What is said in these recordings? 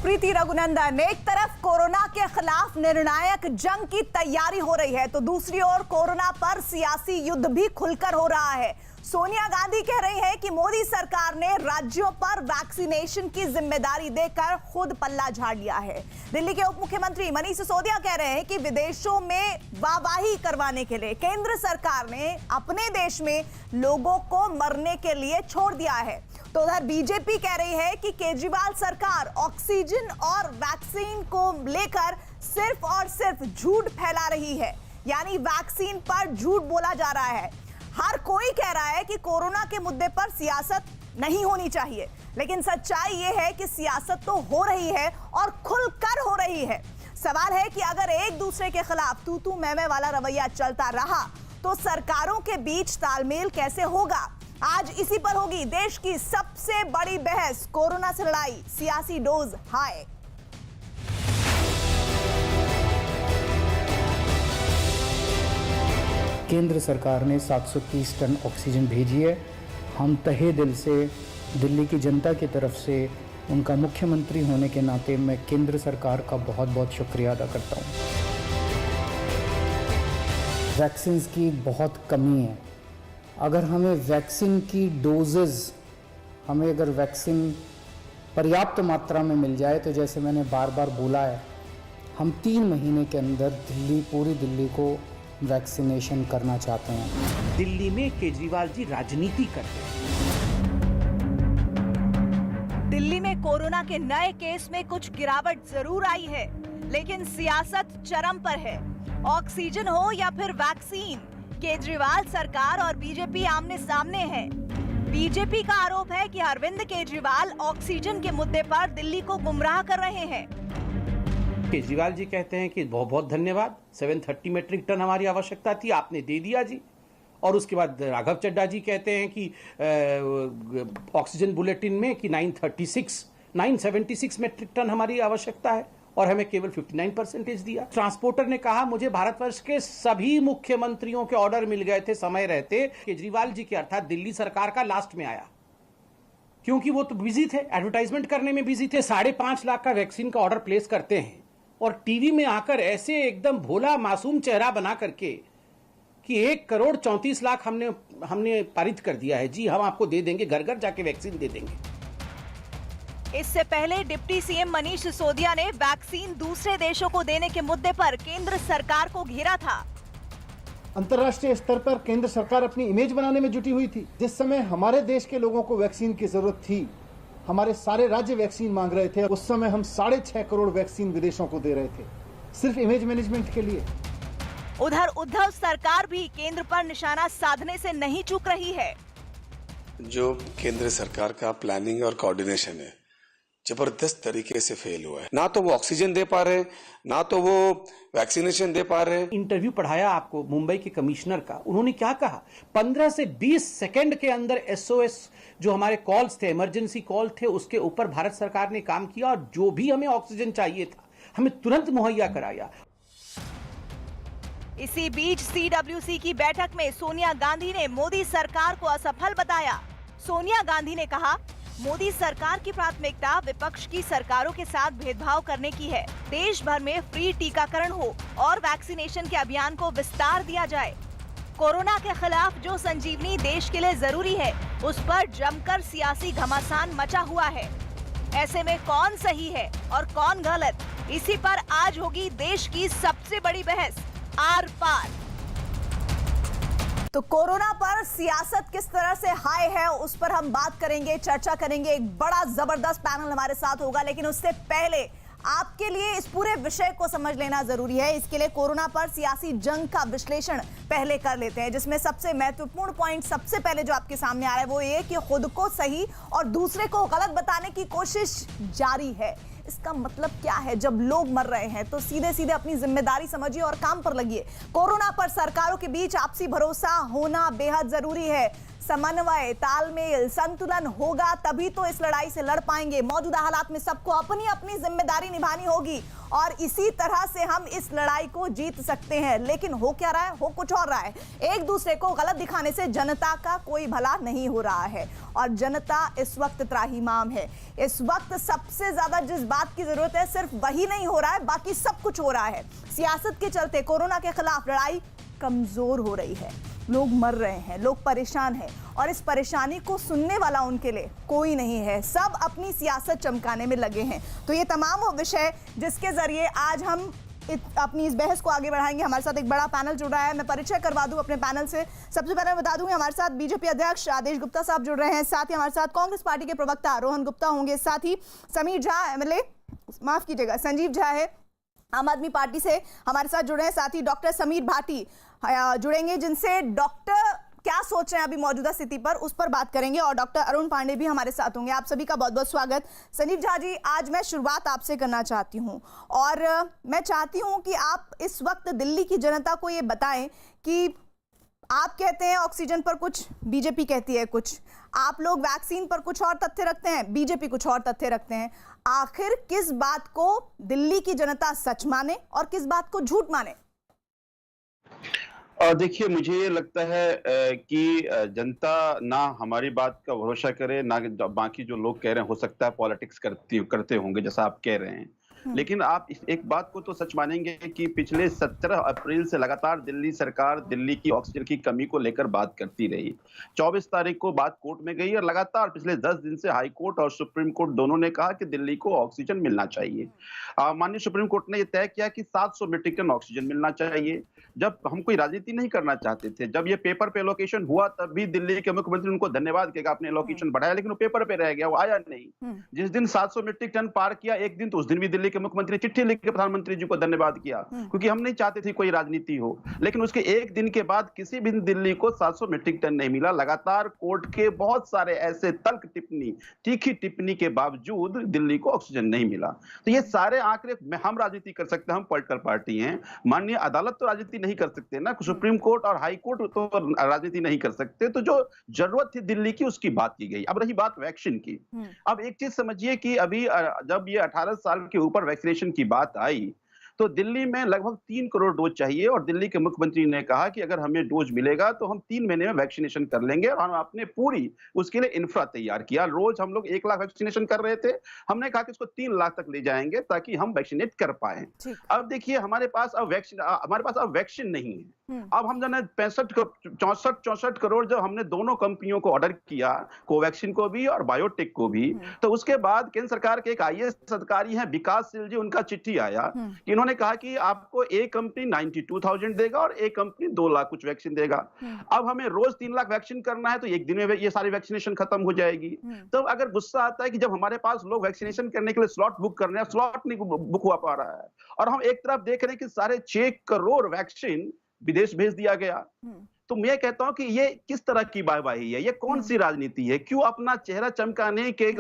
प्रीति रघुनंदन, एक तरफ कोरोना के खिलाफ निर्णायक जंग की तैयारी हो रही है तो दूसरी ओर कोरोना पर सियासी युद्ध भी खुलकर हो रहा है। सोनिया गांधी कह रही है कि मोदी सरकार ने राज्यों पर वैक्सीनेशन की जिम्मेदारी देकर खुद पल्ला झाड़ लिया है। दिल्ली के उप मुख्यमंत्री मनीष सिसोदिया कह रहे हैं कि विदेशों में वाहवाही करवाने के लिए केंद्र सरकार ने अपने देश में लोगों को मरने के लिए छोड़ दिया है। तो उधर बीजेपी कह रही है कि केजरीवाल सरकार ऑक्सीजन और वैक्सीन को लेकर सिर्फ और सिर्फ झूठ फैला रही है, यानी वैक्सीन पर झूठ बोला जा रहा है। हर कोई कह रहा है कि कोरोना के मुद्दे पर सियासत नहीं होनी चाहिए, लेकिन सच्चाई यह है कि सियासत तो हो रही है और खुलकर हो रही है। सवाल है कि अगर एक दूसरे के खिलाफ तू तू मैं वाला रवैया चलता रहा तो सरकारों के बीच तालमेल कैसे होगा? आज इसी पर होगी देश की सबसे बड़ी बहस। कोरोना से लड़ाई, सियासी डोज हाई। केंद्र सरकार ने 730 टन ऑक्सीजन भेजी है। हम तहे दिल से दिल्ली की जनता की तरफ से उनका मुख्यमंत्री होने के नाते मैं केंद्र सरकार का बहुत बहुत शुक्रिया अदा करता हूँ। वैक्सीन की बहुत कमी है। अगर हमें वैक्सीन की डोजेज़ अगर वैक्सीन पर्याप्त मात्रा में मिल जाए तो जैसे मैंने बार बार बोला है, हम 3 महीने के अंदर पूरी दिल्ली को वैक्सीनेशन करना चाहते हैं। दिल्ली में केजरीवाल जी राजनीति करते हैं। दिल्ली में कोरोना के नए केस में कुछ गिरावट जरूर आई है, लेकिन सियासत चरम पर है। ऑक्सीजन हो या फिर वैक्सीन, केजरीवाल सरकार और बीजेपी आमने सामने है। बीजेपी का आरोप है कि अरविंद केजरीवाल ऑक्सीजन के मुद्दे पर दिल्ली को गुमराह कर रहे हैं। केजरीवाल जी कहते हैं कि बहुत बहुत धन्यवाद, 730 मीट्रिक टन हमारी आवश्यकता थी, आपने दे दिया जी। और उसके बाद राघव चड्ढा जी कहते हैं कि ऑक्सीजन बुलेटिन में कि 976 मीट्रिक टन हमारी आवश्यकता है और हमें केवल 59% दिया। ट्रांसपोर्टर ने कहा मुझे भारतवर्ष के सभी मुख्यमंत्रियों के ऑर्डर मिल गए थे समय रहते। केजरीवाल जी के अर्थात दिल्ली सरकार का लास्ट में आया, क्योंकि वो तो बिजी थे, एडवर्टाइजमेंट करने में बिजी थे। 5.5 लाख का वैक्सीन का ऑर्डर प्लेस करते हैं और टीवी में आकर ऐसे एकदम भोला मासूम चेहरा बना करके कि 1,34,00,000 हमने पारित कर दिया है जी, हम आपको दे देंगे, घर घर जाके वैक्सीन दे देंगे। इससे पहले डिप्टी सीएम मनीष सिसोदिया ने वैक्सीन दूसरे देशों को देने के मुद्दे पर केंद्र सरकार को घेरा था। अंतर्राष्ट्रीय स्तर पर केंद्र सरकार अपनी इमेज बनाने में जुटी हुई थी। जिस समय हमारे देश के लोगों को वैक्सीन की जरूरत थी, हमारे सारे राज्य वैक्सीन मांग रहे थे, उस समय हम 6.5 करोड़ वैक्सीन विदेशों को दे रहे थे, सिर्फ इमेज मैनेजमेंट के लिए। उधर उद्धव सरकार भी केंद्र पर निशाना साधने से नहीं चूक रही है। जो केंद्र सरकार का प्लानिंग और कोऑर्डिनेशन है, जबरदस्त तरीके से फेल हुआ है। ना तो वो ऑक्सीजन दे पा रहे, ना तो वो वैक्सीनेशन दे पा रहे। इंटरव्यू पढ़ाया आपको मुंबई के कमिश्नर का, उन्होंने क्या कहा? 15 से 20 सेकंड के अंदर एसओएस जो हमारे कॉल्स थे, इमरजेंसी कॉल थे, उसके ऊपर भारत सरकार ने काम किया और जो भी हमें ऑक्सीजन चाहिए था हमें तुरंत मुहैया कराया। इसी बीच सीडब्ल्यूसी की बैठक में सोनिया गांधी ने मोदी सरकार को असफल बताया। सोनिया गांधी ने कहा, मोदी सरकार की प्राथमिकता विपक्ष की सरकारों के साथ भेदभाव करने की है। देश भर में फ्री टीकाकरण हो और वैक्सीनेशन के अभियान को विस्तार दिया जाए। कोरोना के खिलाफ जो संजीवनी देश के लिए जरूरी है, उस पर जमकर सियासी घमासान मचा हुआ है। ऐसे में कौन सही है और कौन गलत, इसी पर आज होगी देश की सबसे बड़ी बहस, आर पार। तो कोरोना पर सियासत किस तरह से हाई है, उस पर हम बात करेंगे, चर्चा करेंगे। एक बड़ा जबरदस्त पैनल हमारे साथ होगा, लेकिन उससे पहले आपके लिए इस पूरे विषय को समझ लेना जरूरी है। इसके लिए कोरोना पर सियासी जंग का विश्लेषण पहले कर लेते हैं, जिसमें सबसे महत्वपूर्ण पॉइंट सबसे पहले जो आपके सामने आ रहा है वो ये कि खुद को सही और दूसरे को गलत बताने की कोशिश जारी है। इसका मतलब क्या है? जब लोग मर रहे हैं तो सीधे सीधे अपनी जिम्मेदारी समझिए और काम पर लगिए। कोरोना पर सरकारों के बीच आपसी भरोसा होना बेहद जरूरी है। समन्वय, तालमेल, संतुलन होगा तभी तो इस लड़ाई से लड़ पाएंगे। मौजूदा हालात में सबको अपनी अपनी जिम्मेदारी निभानी होगी और इसी तरह से हम इस लड़ाई को जीत सकते हैं। लेकिन हो क्या रहा है? हो कुछ और रहा है। एक दूसरे को गलत दिखाने से जनता का कोई भला नहीं हो रहा है और जनता इस वक्त त्राहिमाम है। इस वक्त सबसे ज्यादा जिस बात की जरूरत है सिर्फ वही नहीं हो रहा है, बाकी सब कुछ हो रहा है। सियासत के चलते कोरोना के खिलाफ लड़ाई कमजोर हो रही है, लोग मर रहे हैं, लोग परेशान हैं और इस परेशानी को सुनने वाला उनके लिए कोई नहीं है। सब अपनी सियासत चमकाने में लगे हैं। तो ये तमाम वो विषय जिसके जरिए आज हम अपनी इस बहस को आगे बढ़ाएंगे। हमारे साथ एक बड़ा पैनल जुड़ रहा है, मैं परिचय करवा दूं अपने पैनल से। सबसे पहले बता दूंगी हमारे साथ बीजेपी अध्यक्ष आदेश गुप्ता साहब जुड़ रहे हैं, साथ ही हमारे साथ कांग्रेस पार्टी के प्रवक्ता रोहन गुप्ता होंगे, साथ ही समीर झा एमएलए, माफ कीजिएगा संजीव झा है आम आदमी पार्टी से हमारे साथ जुड़े हैं, साथ ही डॉक्टर समीर भाटी जुड़ेंगे जिनसे डॉक्टर क्या सोच रहे हैं अभी मौजूदा स्थिति पर उस पर बात करेंगे, और डॉक्टर अरुण पांडे भी हमारे साथ होंगे। आप सभी का बहुत बहुत स्वागत। संजीव झा जी, आज मैं शुरुआत आपसे करना चाहती हूं और मैं चाहती हूं कि आप इस वक्त दिल्ली की जनता को ये बताएं कि आप कहते हैं ऑक्सीजन पर कुछ, बीजेपी कहती है कुछ, आप लोग वैक्सीन पर कुछ और तथ्य रखते हैं, बीजेपी कुछ और तथ्य रखते हैं। आखिर किस बात को दिल्ली की जनता सच माने और किस बात को झूठ माने? देखिए, मुझे ये लगता है कि जनता ना हमारी बात का भरोसा करे, ना बाकी जो लोग कह रहे हैं। हो सकता है पॉलिटिक्स करते होंगे जैसा आप कह रहे हैं, लेकिन आप एक बात को तो सच मानेंगे कि पिछले 17 अप्रैल से लगातार दिल्ली सरकार दिल्ली की ऑक्सीजन की कमी को लेकर बात करती रही। 24 तारीख को बात कोर्ट में गई और लगातार पिछले 10 दिन से हाई कोर्ट और सुप्रीम कोर्ट दोनों ने कहा कि दिल्ली को ऑक्सीजन मिलना चाहिए। माननीय सुप्रीम कोर्ट ने यह तय किया कि 700 मीट्रिक टन ऑक्सीजन मिलना चाहिए। जब हम कोई राजनीति नहीं करना चाहते थे, जब ये पेपर पे एलोकेशन हुआ तब भी दिल्ली के मुख्यमंत्री उनको धन्यवाद किया, आपने एलोकेशन बढ़ाया, लेकिन वो पेपर पे रह गया, वो आया नहीं। जिस दिन 700 मीट्रिक टन पार किया एक दिन, तो उस दिन भी दिल्ली के मुख्यमंत्री चिट्ठी लिख के प्रधानमंत्री जी को धन्यवाद किया, क्योंकि हम नहीं चाहते थे कोई राजनीति हो। लेकिन उसके एक दिन के बाद किसी भी दिल्ली को 700 मीट्रिक टन नहीं मिला। लगातार कोर्ट के बहुत सारे ऐसे तल्ख टिप्पणी, तीखी टिप्पणी के बावजूद दिल्ली को ऑक्सीजन नहीं मिला। तो ये सारे आंकड़े में हम राजनीति कर सकते हैं, हम पॉलिटिकल पार्टी हैं। माननीय अदालत तो राजनीति नहीं कर सकते ना, सुप्रीम कोर्ट और हाई कोर्ट तो राजनीति नहीं कर सकते। तो जो जरूरत थी दिल्ली की उसकी बात की गई। अब रही बात वैक्सीन की, अब एक चीज समझिए कि अभी जब ये 18 साल के ऊपर वैक्सीनेशन की बात आई तो दिल्ली में लगभग 3 करोड़ डोज चाहिए और दिल्ली के मुख्यमंत्री ने कहा कि अगर हमें डोज मिलेगा तो हम 3 महीने में वैक्सीनेशन कर लेंगे, और हम अपने पूरी उसके लिए इंफ्रा तैयार किया। रोज हम लोग 1 लाख वैक्सीनेशन कर रहे थे, हमने कहा कि इसको 3 लाख तक ले जाएंगे ताकि हम वैक्सीनेट कर पाए। अब देखिए हमारे पास अब वैक्सीन नहीं है। अब हम जाने 64 करोड़ जब हमने दोनों कंपनियों को ऑर्डर किया, कोवैक्सीन को भी और बायोटेक को भी, तो उसके बाद केंद्र सरकार के एक IAS अधिकारी हैं विकासशील जी, उनका चिट्ठी आया कि इन्होंने कहा कि आपको एक कंपनी 92,000 देगा और एक कंपनी 2 लाख कुछ वैक्सीन देगा। अब हमें रोज 3 लाख वैक्सीन करना है तो एक दिन में ये सारी वैक्सीनेशन खत्म हो जाएगी। तो अगर गुस्सा आता है कि जब हमारे पास लोग वैक्सीनेशन करने के लिए स्लॉट बुक कर रहे हैं, स्लॉट नहीं बुक हुआ पा रहा है, और हम एक तरफ देख रहे हैं कि साढ़े 6 करोड़ वैक्सीन विदेश भेज दिया गया। तो मैं कहता हूं कि ये किस तरह की वाहवाही है, ये कौन सी राजनीति है? क्यों अपना चेहरा चमकाने के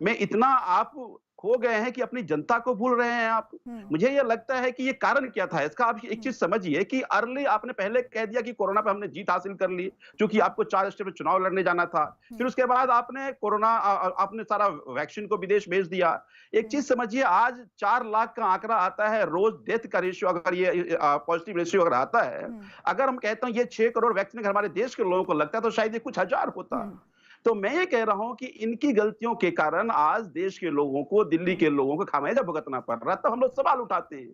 में इतना आप खो गए हैं कि अपनी जनता को भूल रहे हैं आप? मुझे ये लगता है कि ये कारण क्या था इसका। आप एक चीज समझिए कि अर्ली आपने पहले कह दिया कि कोरोना पे हमने जीत हासिल कर ली, क्योंकि आपको 4 स्टेट में चुनाव लड़ने जाना था। फिर उसके बाद आपने आपने सारा वैक्सीन को विदेश भेज दिया। एक चीज समझिए, आज 4 लाख का आंकड़ा आता है रोज डेथ का रेशियो, अगर ये पॉजिटिव रेशियो अगर आता है, अगर हम कहते हैं ये 6 करोड़ वैक्सीन अगर हमारे देश के लोगों को लगता है तो शायद ये कुछ हजार होता। तो मैं ये कह रहा हूं कि इनकी गलतियों के कारण आज देश के लोगों को, दिल्ली के लोगों को खामियाजा भुगतना पड़ रहा है। तो हम लोग सवाल उठाते हैं।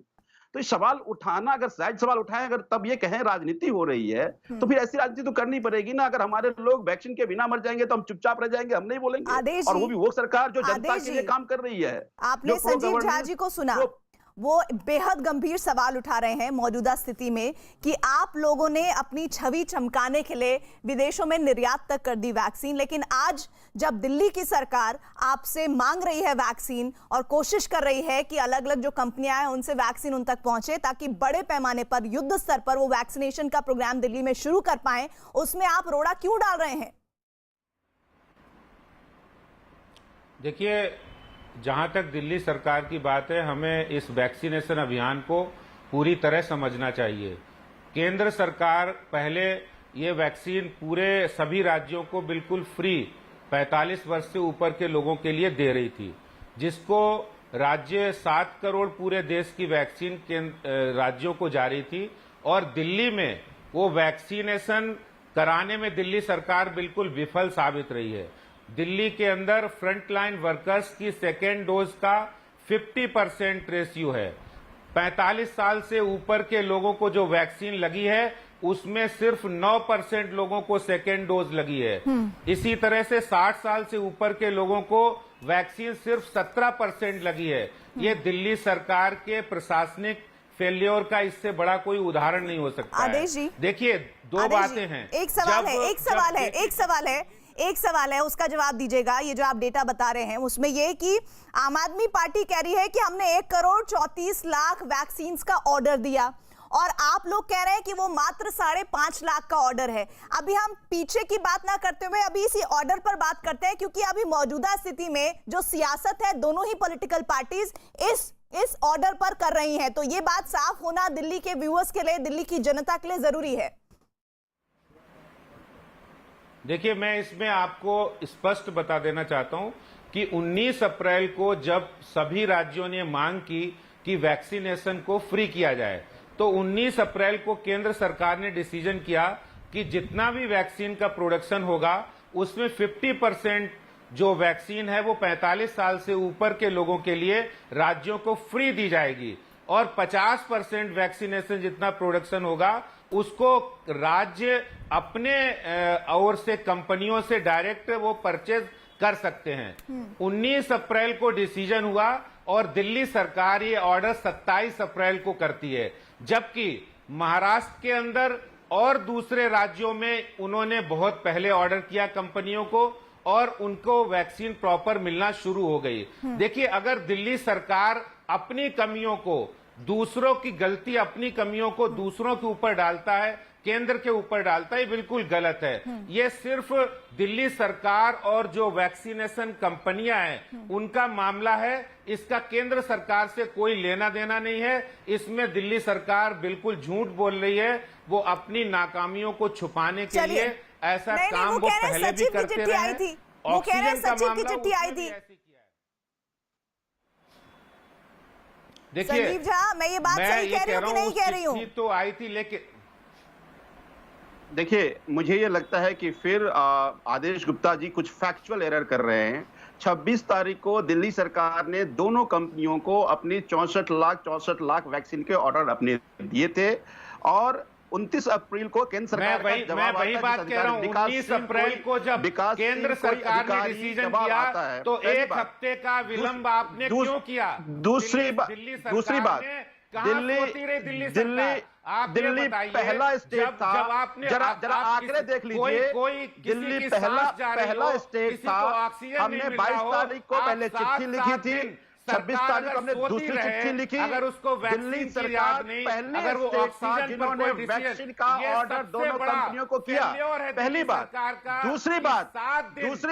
तो ये सवाल उठाना, अगर सहज सवाल उठाएं, अगर तब ये कहें राजनीति हो रही है, तो फिर ऐसी राजनीति तो करनी पड़ेगी ना। अगर हमारे लोग वैक्सीन के बिना मर जाएंगे तो हम चुपचाप रह जाएंगे, हम नहीं बोलेंगे। और वो भी वो सरकार जो जनता के लिए काम कर रही है। आपने संजीव झा जी को सुना, वो बेहद गंभीर सवाल उठा रहे हैं मौजूदा स्थिति में कि आप लोगों ने अपनी छवि चमकाने के लिए विदेशों में निर्यात तक कर दी वैक्सीन, लेकिन आज जब दिल्ली की सरकार आपसे मांग रही है वैक्सीन और कोशिश कर रही है कि अलग अलग जो कंपनियां हैं उनसे वैक्सीन उन तक पहुंचे ताकि बड़े पैमाने पर युद्ध स्तर पर वो वैक्सीनेशन का प्रोग्राम दिल्ली में शुरू कर पाए, उसमें आप रोड़ा क्यों डाल रहे हैं? देखिए, जहां तक दिल्ली सरकार की बात है, हमें इस वैक्सीनेशन अभियान को पूरी तरह समझना चाहिए। केंद्र सरकार पहले ये वैक्सीन पूरे सभी राज्यों को बिल्कुल फ्री 45 वर्ष से ऊपर के लोगों के लिए दे रही थी, जिसको राज्य 7 करोड़ पूरे देश की वैक्सीन राज्यों को जारी थी और दिल्ली में वो वैक्सीनेशन कराने में दिल्ली सरकार बिल्कुल विफल साबित रही है। दिल्ली के अंदर फ्रंटलाइन वर्कर्स की सेकेंड डोज का 50% रेशियो है। 45 साल से ऊपर के लोगों को जो वैक्सीन लगी है उसमें सिर्फ 9% लोगों को सेकेंड डोज लगी है। इसी तरह से 60 साल से ऊपर के लोगों को वैक्सीन सिर्फ 17% लगी है। ये दिल्ली सरकार के प्रशासनिक फेल्योर का इससे बड़ा कोई उदाहरण नहीं हो सकता आदेश जी, है। देखिए, दो बातें हैं। एक सवाल है, उसका जवाब दीजिएगा। ये जो आप डेटा बता रहे हैं उसमें ये कि आम आदमी पार्टी कह रही है कि हमने 1 करोड़ 34 लाख वैक्सीन का ऑर्डर दिया और आप लोग कह रहे हैं कि वो मात्र 5.5 लाख का ऑर्डर है। अभी हम पीछे की बात ना करते हुए अभी इसी ऑर्डर पर बात करते हैं, क्योंकि अभी मौजूदा स्थिति में जो सियासत है दोनों ही पॉलिटिकल पार्टीज इस ऑर्डर पर कर रही हैं। तो ये बात साफ होना दिल्ली के व्यूअर्स के लिए, दिल्ली की जनता के लिए जरूरी है। देखिए, मैं इसमें आपको स्पष्ट बता देना चाहता हूं कि 19 अप्रैल को जब सभी राज्यों ने मांग की कि वैक्सीनेशन को फ्री किया जाए, तो 19 अप्रैल को केंद्र सरकार ने डिसीजन किया कि जितना भी वैक्सीन का प्रोडक्शन होगा उसमें 50% जो वैक्सीन है वो 45 साल से ऊपर के लोगों के लिए राज्यों को फ्री दी जाएगी और 50% वैक्सीनेशन जितना प्रोडक्शन होगा उसको राज्य अपने ओर से कंपनियों से डायरेक्ट वो परचेज कर सकते हैं। 19 अप्रैल को डिसीजन हुआ और दिल्ली सरकार ये ऑर्डर 27 अप्रैल को करती है, जबकि महाराष्ट्र के अंदर और दूसरे राज्यों में उन्होंने बहुत पहले ऑर्डर किया कंपनियों को और उनको वैक्सीन प्रॉपर मिलना शुरू हो गई। देखिए, अगर दिल्ली सरकार अपनी कमियों को, दूसरों की गलती, अपनी कमियों को दूसरों के ऊपर डालता है, केंद्र के ऊपर डालता है, बिल्कुल गलत है। ये सिर्फ दिल्ली सरकार और जो वैक्सीनेशन कंपनियां हैं उनका मामला है, इसका केंद्र सरकार से कोई लेना देना नहीं है। इसमें दिल्ली सरकार बिल्कुल झूठ बोल रही है। वो अपनी नाकामियों को छुपाने के लिए ऐसा काम वो पहले भी करते रहे हैं। ऑक्सीजन का मामला चिट्ठी आई थी। देखिए, संजीव झा, मैं ये बात सही कह रही हूं कि नहीं कह रही हूं? तो आई थी, लेकिन देखिए, मुझे ये लगता है कि फिर आदेश गुप्ता जी कुछ फैक्चुअल एरर कर रहे हैं। 26 तारीख को दिल्ली सरकार ने दोनों कंपनियों को अपनी 64 लाख वैक्सीन के ऑर्डर अपने दिए थे और 29 अप्रैल को केंद्र सरकार का जवाब आता है। वही बात कह रहा हूं, 19 अप्रैल को जब केंद्र सरकार ने डिसीजन किया तो 1 हफ्ते का विलंब आपने क्यों किया? दूसरी बात, दिल्ली पहला स्टेट था। जरा आंकड़े देख लीजिए, दिल्ली पहला स्टेट था। हमने 22 तारीख को पहले चिट्ठी लिखी थी, 26 तारीख हमने दूसरी चिट्ठी लिखी। अगर उसको दिल्ली सरकार पहले अगर वो ऑक्सीजन जिन्होंने वैक्सीन का ऑर्डर दोनों कंपनियों को किया, पहली बात। दूसरी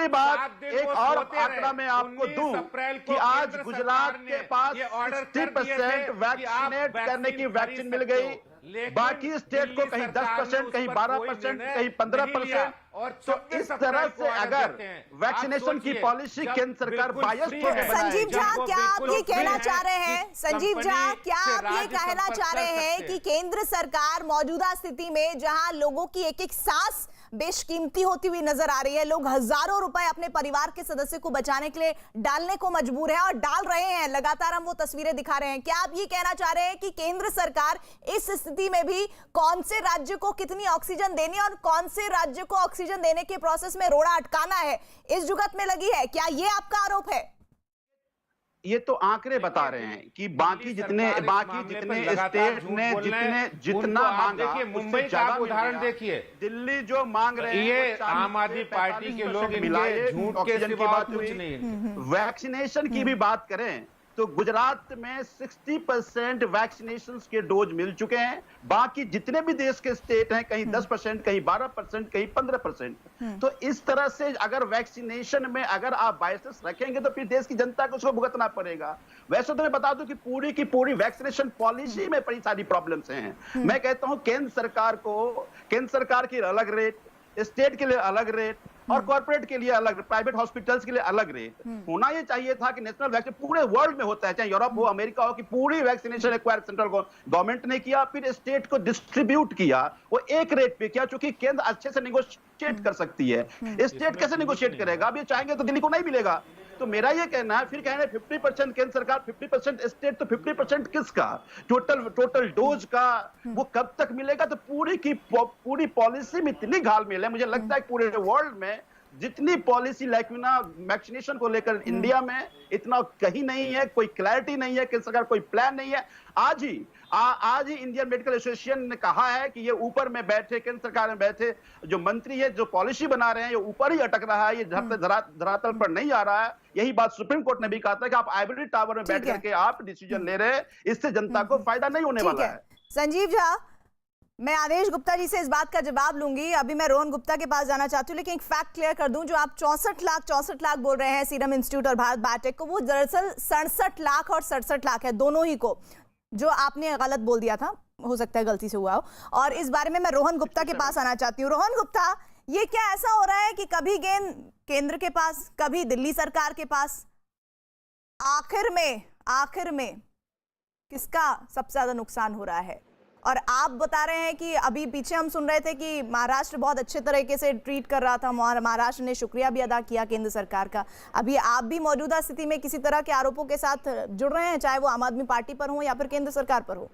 बात, एक और आंकड़ा मैं आपको दूं कि आज गुजरात के पास 60% वैक्सीनेट करने की वैक्सीन मिल गई, बाकी स्टेट को कहीं 10%, कहीं 12%, कहीं 15%। तो इस तरह से अगर वैक्सीनेशन की पॉलिसी केंद्र सरकार बायस्ड होकर बनाए। संजीव झा, क्या आप ये कहना चाह रहे हैं, संजीव झा, क्या आप ये कहना चाह रहे हैं कि केंद्र सरकार मौजूदा स्थिति में जहां लोगों की एक एक सांस बेशकीमती होती हुई नजर आ रही है, लोग हजारों रुपए अपने परिवार के सदस्य को बचाने के लिए डालने को मजबूर है और डाल रहे हैं, लगातार हम वो तस्वीरें दिखा रहे हैं, क्या आप ये कहना चाह रहे हैं कि केंद्र सरकार इस स्थिति में भी कौन से राज्य को कितनी ऑक्सीजन देनी और कौन से राज्य को ऑक्सीजन देने के प्रोसेस में रोड़ा अटकाना है, इस जुगत में लगी है? क्या ये आपका आरोप है? ये तो आंकड़े बता रहे हैं कि बाकी जितने स्टेट ने जितना मांगा, मुंबई का उदाहरण देखिए, दिल्ली जो मांग रहे हैं, ये आम आदमी पार्टी के लोग मिलाए, झूठ के सिवा कुछ नहीं। वैक्सीनेशन की भी बात करें तो गुजरात में 60% वैक्सीनेशन के डोज मिल चुके हैं। बाकी जितने भी देश के स्टेट हैं, कहीं 10%, कहीं 12%, कहीं 15%। तो इस तरह से अगर वैक्सीनेशन में अगर आप बायसेस रखेंगे तो फिर देश की जनता को उसको भुगतना पड़ेगा। वैसे तो मैं बता दूं कि पूरी की पूरी वैक्सीनेशन पॉलिसी में बड़ी सारी प्रॉब्लम्स हैं। मैं कहता हूं केंद्र सरकार की अलग रेट, स्टेट के लिए अलग रेट, और कॉर्पोरेट के लिए अलग, प्राइवेट हॉस्पिटल्स के लिए अलग रेट। होना ये चाहिए था कि नेशनल वैक्सीन पूरे वर्ल्ड में होता है, चाहे यूरोप हो, अमेरिका हो, कि पूरी वैक्सीनेशन एक्वायर सेंट्रल गवर्नमेंट ने किया, फिर स्टेट को डिस्ट्रीब्यूट किया, वो एक रेट पे किया, चूंकि केंद्र अच्छे से निगोशिएट कर सकती है। स्टेट कैसे निगोशिएट करेगा? अब ये चाहेंगे तो दिल्ली को नहीं मिलेगा। तो मेरा ये कहना है, फिर कहना है 50% केंद्र सरकार, 50% स्टेट, तो 50% किसका? टोटल डोज का वो कब तक मिलेगा? तो पूरी पॉलिसी में इतनी घालमेल है, मुझे लगता है पूरे वर्ल्ड में जितनी पॉलिसी लैक्यूना वैक्सीनेशन को लेकर इंडिया में इतना कहीं नहीं है, कोई क्लैरिटी नहीं है, केंद्र सरकार कोई प्लान नहीं है। आज ही इंडियन मेडिकल एसोसिएशन ने कहा है कि ये ऊपर में बैठे, केंद्र सरकार में बैठे जो मंत्री है, जो पॉलिसी बना रहे हैं, ये ऊपर ही अटक रहा है, ये धरातल पर नहीं आ रहा है। यही बात सुप्रीम कोर्ट ने भी कहा था कि आप आइवरी टावर में बैठ करके आप डिसीजन ले रहे हैं, इससे जनता को फायदा नहीं होने वाला है। संजीव झा, मैं आदेश गुप्ता जी से इस बात का जवाब लूंगी, अभी मैं रोहन गुप्ता के पास जाना चाहती हूँ, लेकिन एक फैक्ट क्लियर कर दूं, जो आप 64 लाख बोल रहे हैं सीरम इंस्टीट्यूट और भारत बायोटेक को, वो दरअसल 67 लाख और 67 लाख है, दोनों ही को, जो आपने गलत बोल दिया था, हो सकता है गलती से हुआ हो। और इस बारे में मैं रोहन गुप्ता के पास आना चाहती हूँ। रोहन गुप्ता, ये क्या ऐसा हो रहा है कि कभी गेंद केंद्र के पास, कभी दिल्ली सरकार के पास, आखिर में किसका सबसे ज्यादा नुकसान हो रहा है? और आप बता रहे हैं कि अभी पीछे हम सुन रहे थे कि महाराष्ट्र बहुत अच्छे तरीके से ट्रीट कर रहा था, महाराष्ट्र ने शुक्रिया भी अदा किया केंद्र सरकार का। अभी आप भी मौजूदा स्थिति में किसी तरह के आरोपों के साथ जुड़ रहे हैं, चाहे वो आम आदमी पार्टी पर हो या फिर केंद्र सरकार पर हो?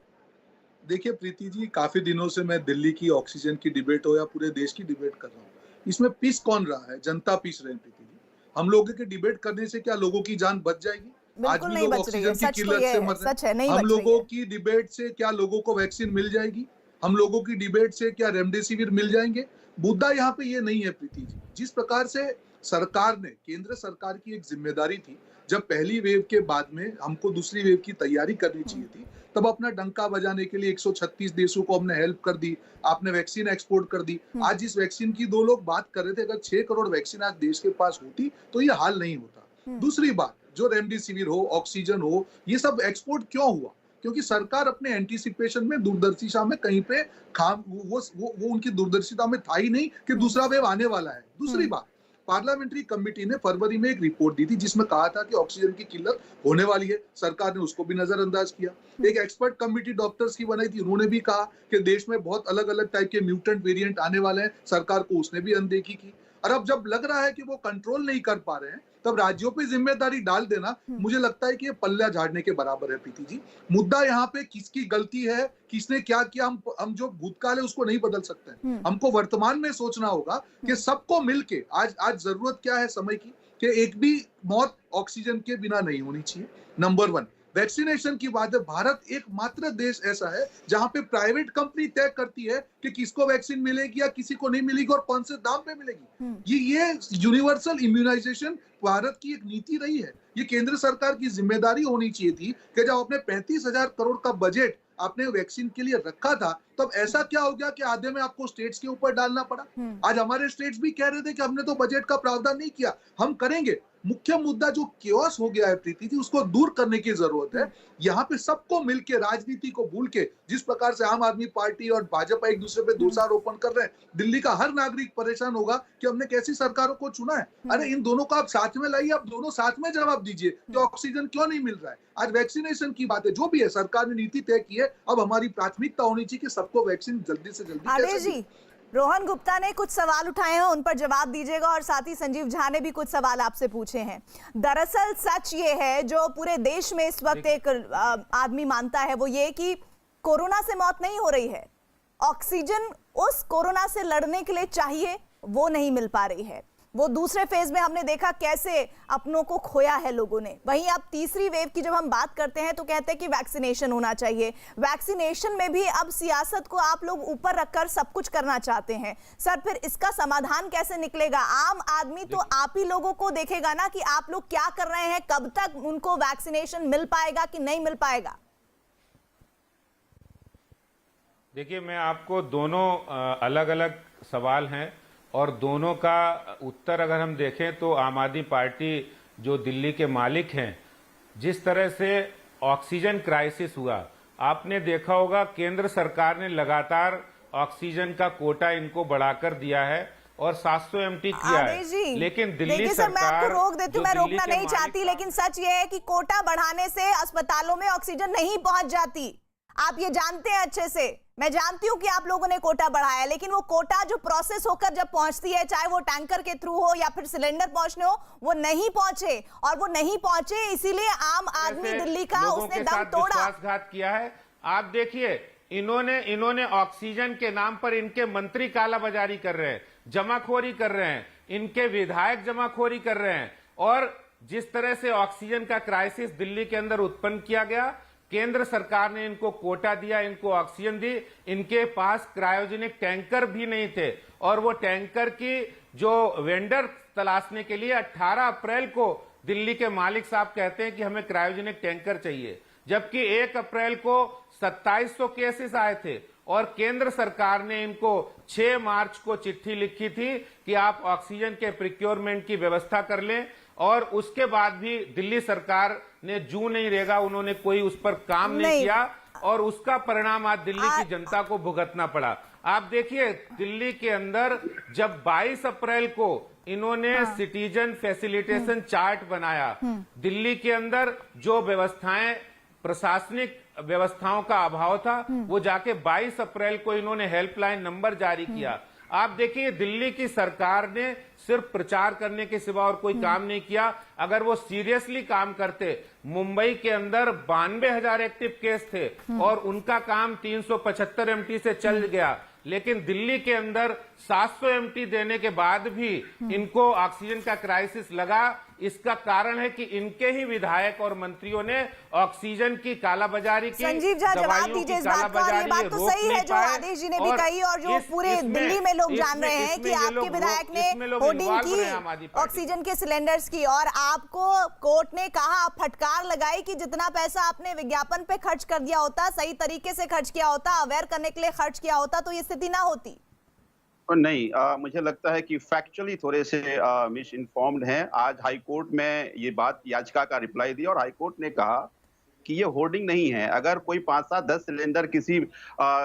देखिए प्रीति जी, काफी दिनों से मैं दिल्ली की ऑक्सीजन की डिबेट हो या पूरे देश की डिबेट कर रहा हूँ। इसमें पीस कौन रहा है? जनता पीस रहे हैं प्रीति जी। हम लोगों के डिबेट करने से क्या लोगों की जान बच जाएगी? आज भी लोग ऑक्सीजन की किल्लत से मर रहे हैं। हम लोगों की डिबेट से क्या लोगों को वैक्सीन मिल जाएगी? हम लोगों की डिबेट से क्या रेमडेसिविर मिल जाएंगे? मुद्दा यहाँ पे ये नहीं है प्रीति जी। जिस प्रकार से सरकार ने, केंद्र सरकार की एक जिम्मेदारी थी, जब पहली वेव के बाद में हमको दूसरी वेव की तैयारी करनी चाहिए थी, तब अपना डंका बजाने के लिए 136 देशों को हमने हेल्प कर दी, आपने वैक्सीन एक्सपोर्ट कर दी। आज जिस वैक्सीन की दो लोग बात कर रहे थे, अगर 6 करोड़ वैक्सीन आज देश के पास होती तो ये हाल नहीं होता। दूसरी बात, जो रेमडेसिविर हो, ऑक्सीजन हो, ये सब एक्सपोर्ट क्यों हुआ? क्योंकि सरकार अपने एंटीसिपेशन में, दूरदर्शिता में कहीं पे वो उनकी दूरदर्शिता में था ही नहीं कि दूसरा वेव आने वाला है। दूसरी बात, पार्लियामेंट्री कमेटी ने फरवरी में एक रिपोर्ट दी थी जिसमें कहा था कि ऑक्सीजन की किल्लत होने वाली है। सरकार ने उसको भी नजरअंदाज किया। एक एक्सपर्ट कमेटी डॉक्टर्स की बनाई थी, उन्होंने भी कहा कि देश में बहुत अलग अलग टाइप के म्यूटेंट वेरिएंट आने वाले हैं, सरकार को उसने भी अनदेखी की। और अब जब लग रहा है कि वो कंट्रोल नहीं कर पा रहे हैं, तब राज्यों पे जिम्मेदारी डाल देना मुझे लगता है कि ये पल्ला झाड़ने के बराबर है प्रीति जी। मुद्दा यहाँ पे किसकी गलती है, किसने क्या किया, हम जो भूतकाल है उसको नहीं बदल सकते। हमको वर्तमान में सोचना होगा कि सबको मिलके आज जरूरत क्या है समय की, कि एक भी मौत ऑक्सीजन के बिना नहीं होनी चाहिए। नंबर 1, वैक्सीनेशन की बात है। भारत एकमात्र देश ऐसा है जहां पे प्राइवेट कंपनी तय करती है कि किसको वैक्सीन मिलेगी या किसी को नहीं मिलेगी और कौन से दाम पे मिलेगी। ये यूनिवर्सल इम्यूनाइजेशन भारत की एक नीति रही है। ये केंद्र सरकार की जिम्मेदारी होनी चाहिए थी कि जब आपने 35,000 करोड़ का बजट आपने वैक्सीन के लिए रखा था, तब ऐसा क्या हो गया कि आधे में आपको स्टेट्स के ऊपर डालना पड़ा? आज हमारे स्टेट्स भी कह रहे थे कि हमने तो बजट का प्रावधान नहीं किया, हम करेंगे। मुख्य मुद्दा जो केओस हो गया है प्रीति जी, उसको दूर करने की जरूरत है। यहाँ पे सबको मिलके, राजनीति को भूल के, जिस प्रकार से आम आदमी पार्टी और भाजपा एक दूसरे पे दोषारोपण कर रहे हैं, दिल्ली का हर नागरिक परेशान होगा कि हमने कैसी सरकारों को चुना है। अरे इन दोनों को आप साथ में लाइए, आप दोनों साथ में जवाब दीजिए कि ऑक्सीजन क्यों नहीं मिल रहा है। आज वैक्सीनेशन की बात है, जो भी है सरकार ने नीति तय की है, अब हमारी प्राथमिकता होनी चाहिए कि सबको वैक्सीन जल्दी से जल्दी। रोहन गुप्ता ने कुछ सवाल उठाए हैं, उन पर जवाब दीजिएगा, और साथ ही संजीव झा ने भी कुछ सवाल आपसे पूछे हैं। दरअसल सच ये है, जो पूरे देश में इस वक्त एक आदमी मानता है, वो ये कि कोरोना से मौत नहीं हो रही है, ऑक्सीजन उस कोरोना से लड़ने के लिए चाहिए, वो नहीं मिल पा रही है। वो दूसरे फेज में हमने देखा कैसे अपनों को खोया है लोगों ने। वहीं अब तीसरी वेव की जब हम बात करते हैं तो कहते हैं कि वैक्सीनेशन होना चाहिए। वैक्सीनेशन में भी अब सियासत को आप लोग ऊपर रखकर सब कुछ करना चाहते हैं। सर, फिर इसका समाधान कैसे निकलेगा? आम आदमी तो आप ही लोगों को देखेगा ना कि आप लोग क्या कर रहे हैं, कब तक उनको वैक्सीनेशन मिल पाएगा कि नहीं मिल पाएगा। देखिए, मैं आपको दोनों अलग अलग सवाल हैं और दोनों का उत्तर अगर हम देखें तो आम आदमी पार्टी जो दिल्ली के मालिक हैं, जिस तरह से ऑक्सीजन क्राइसिस हुआ, आपने देखा होगा केंद्र सरकार ने लगातार ऑक्सीजन का कोटा इनको बढ़ाकर दिया है। और 700 MT किया आदेश जी, है। लेकिन दिल्ली देखिए सर, मैं आपको रोक देती हूँ, मैं रोकना नहीं चाहती, लेकिन सच ये है कि कोटा बढ़ाने से अस्पतालों में ऑक्सीजन नहीं पहुंच जाती। आप ये जानते हैं अच्छे से। मैं जानती हूं कि आप लोगों ने कोटा बढ़ाया, लेकिन वो कोटा जो प्रोसेस होकर जब पहुंचती है, चाहे वो टैंकर के थ्रू हो या फिर सिलेंडर पहुंचने हो, वो नहीं पहुंचे। और वो नहीं पहुंचे इसीलिए आम आदमी दिल्ली का उसने दम तोड़ा, विश्वासघात किया है। आप देखिए, इन्होंने ऑक्सीजन के नाम पर इनके मंत्री कालाबाजारी कर रहे हैं, जमाखोरी कर रहे हैं, इनके विधायक जमाखोरी कर रहे हैं। और जिस तरह से ऑक्सीजन का क्राइसिस दिल्ली के अंदर उत्पन्न किया गया, केंद्र सरकार ने इनको कोटा दिया, इनको ऑक्सीजन दी, इनके पास क्रायोजेनिक टैंकर भी नहीं थे। और वो टैंकर की जो वेंडर तलाशने के लिए 18 अप्रैल को दिल्ली के मालिक साहब कहते हैं कि हमें क्रायोजेनिक टैंकर चाहिए, जबकि 1 अप्रैल को 2700 केसेस आए थे और केंद्र सरकार ने इनको 6 मार्च को चिट्ठी लिखी थी कि आप ऑक्सीजन के प्रिक्योरमेंट की व्यवस्था कर लें। और उसके बाद भी दिल्ली सरकार ने जू नहीं रेगा, उन्होंने कोई उस पर काम नहीं किया और उसका परिणाम आज दिल्ली की जनता को भुगतना पड़ा। आप देखिए, दिल्ली के अंदर जब 22 अप्रैल को इन्होंने सिटीजन फैसिलिटेशन चार्ट बनाया, दिल्ली के अंदर जो व्यवस्थाएं, प्रशासनिक व्यवस्थाओं का अभाव था, वो जाके 22 अप्रैल को इन्होंने हेल्पलाइन नंबर जारी किया। आप देखिए, दिल्ली की सरकार ने सिर्फ प्रचार करने के सिवा और कोई काम नहीं किया। अगर वो सीरियसली काम करते, मुंबई के अंदर 92,000 एक्टिव केस थे और उनका काम 375 MT से चल गया, लेकिन दिल्ली के अंदर 700 MT देने के बाद भी इनको ऑक्सीजन का क्राइसिस लगा। इसका कारण है कि इनके ही विधायक और मंत्रियों ने ऑक्सीजन की कालाबाजारी की। संजीव झा, जवाब दीजिए इस बात का। ये बात तो सही है जो आदेश जी ने भी कही और जो पूरे दिल्ली में लोग जान रहे हैं कि आपके विधायक ने होर्डिंग की ऑक्सीजन के सिलेंडर्स की, और आपको कोर्ट ने कहा, फटकार लगाई कि जितना पैसा आपने विज्ञापन पे खर्च कर दिया होता, सही तरीके से खर्च किया होता, अवेयर करने के लिए खर्च किया होता, तो ये स्थिति ना होती। नहीं, मुझे लगता है कि फैक्चुअली थोड़े से मिस इन्फॉर्म्ड हैं। आज हाई कोर्ट में ये बात, याचिका का रिप्लाई दिया और हाई कोर्ट ने कहा कि ये होर्डिंग नहीं है। अगर कोई 5, 7, 10 सिलेंडर किसी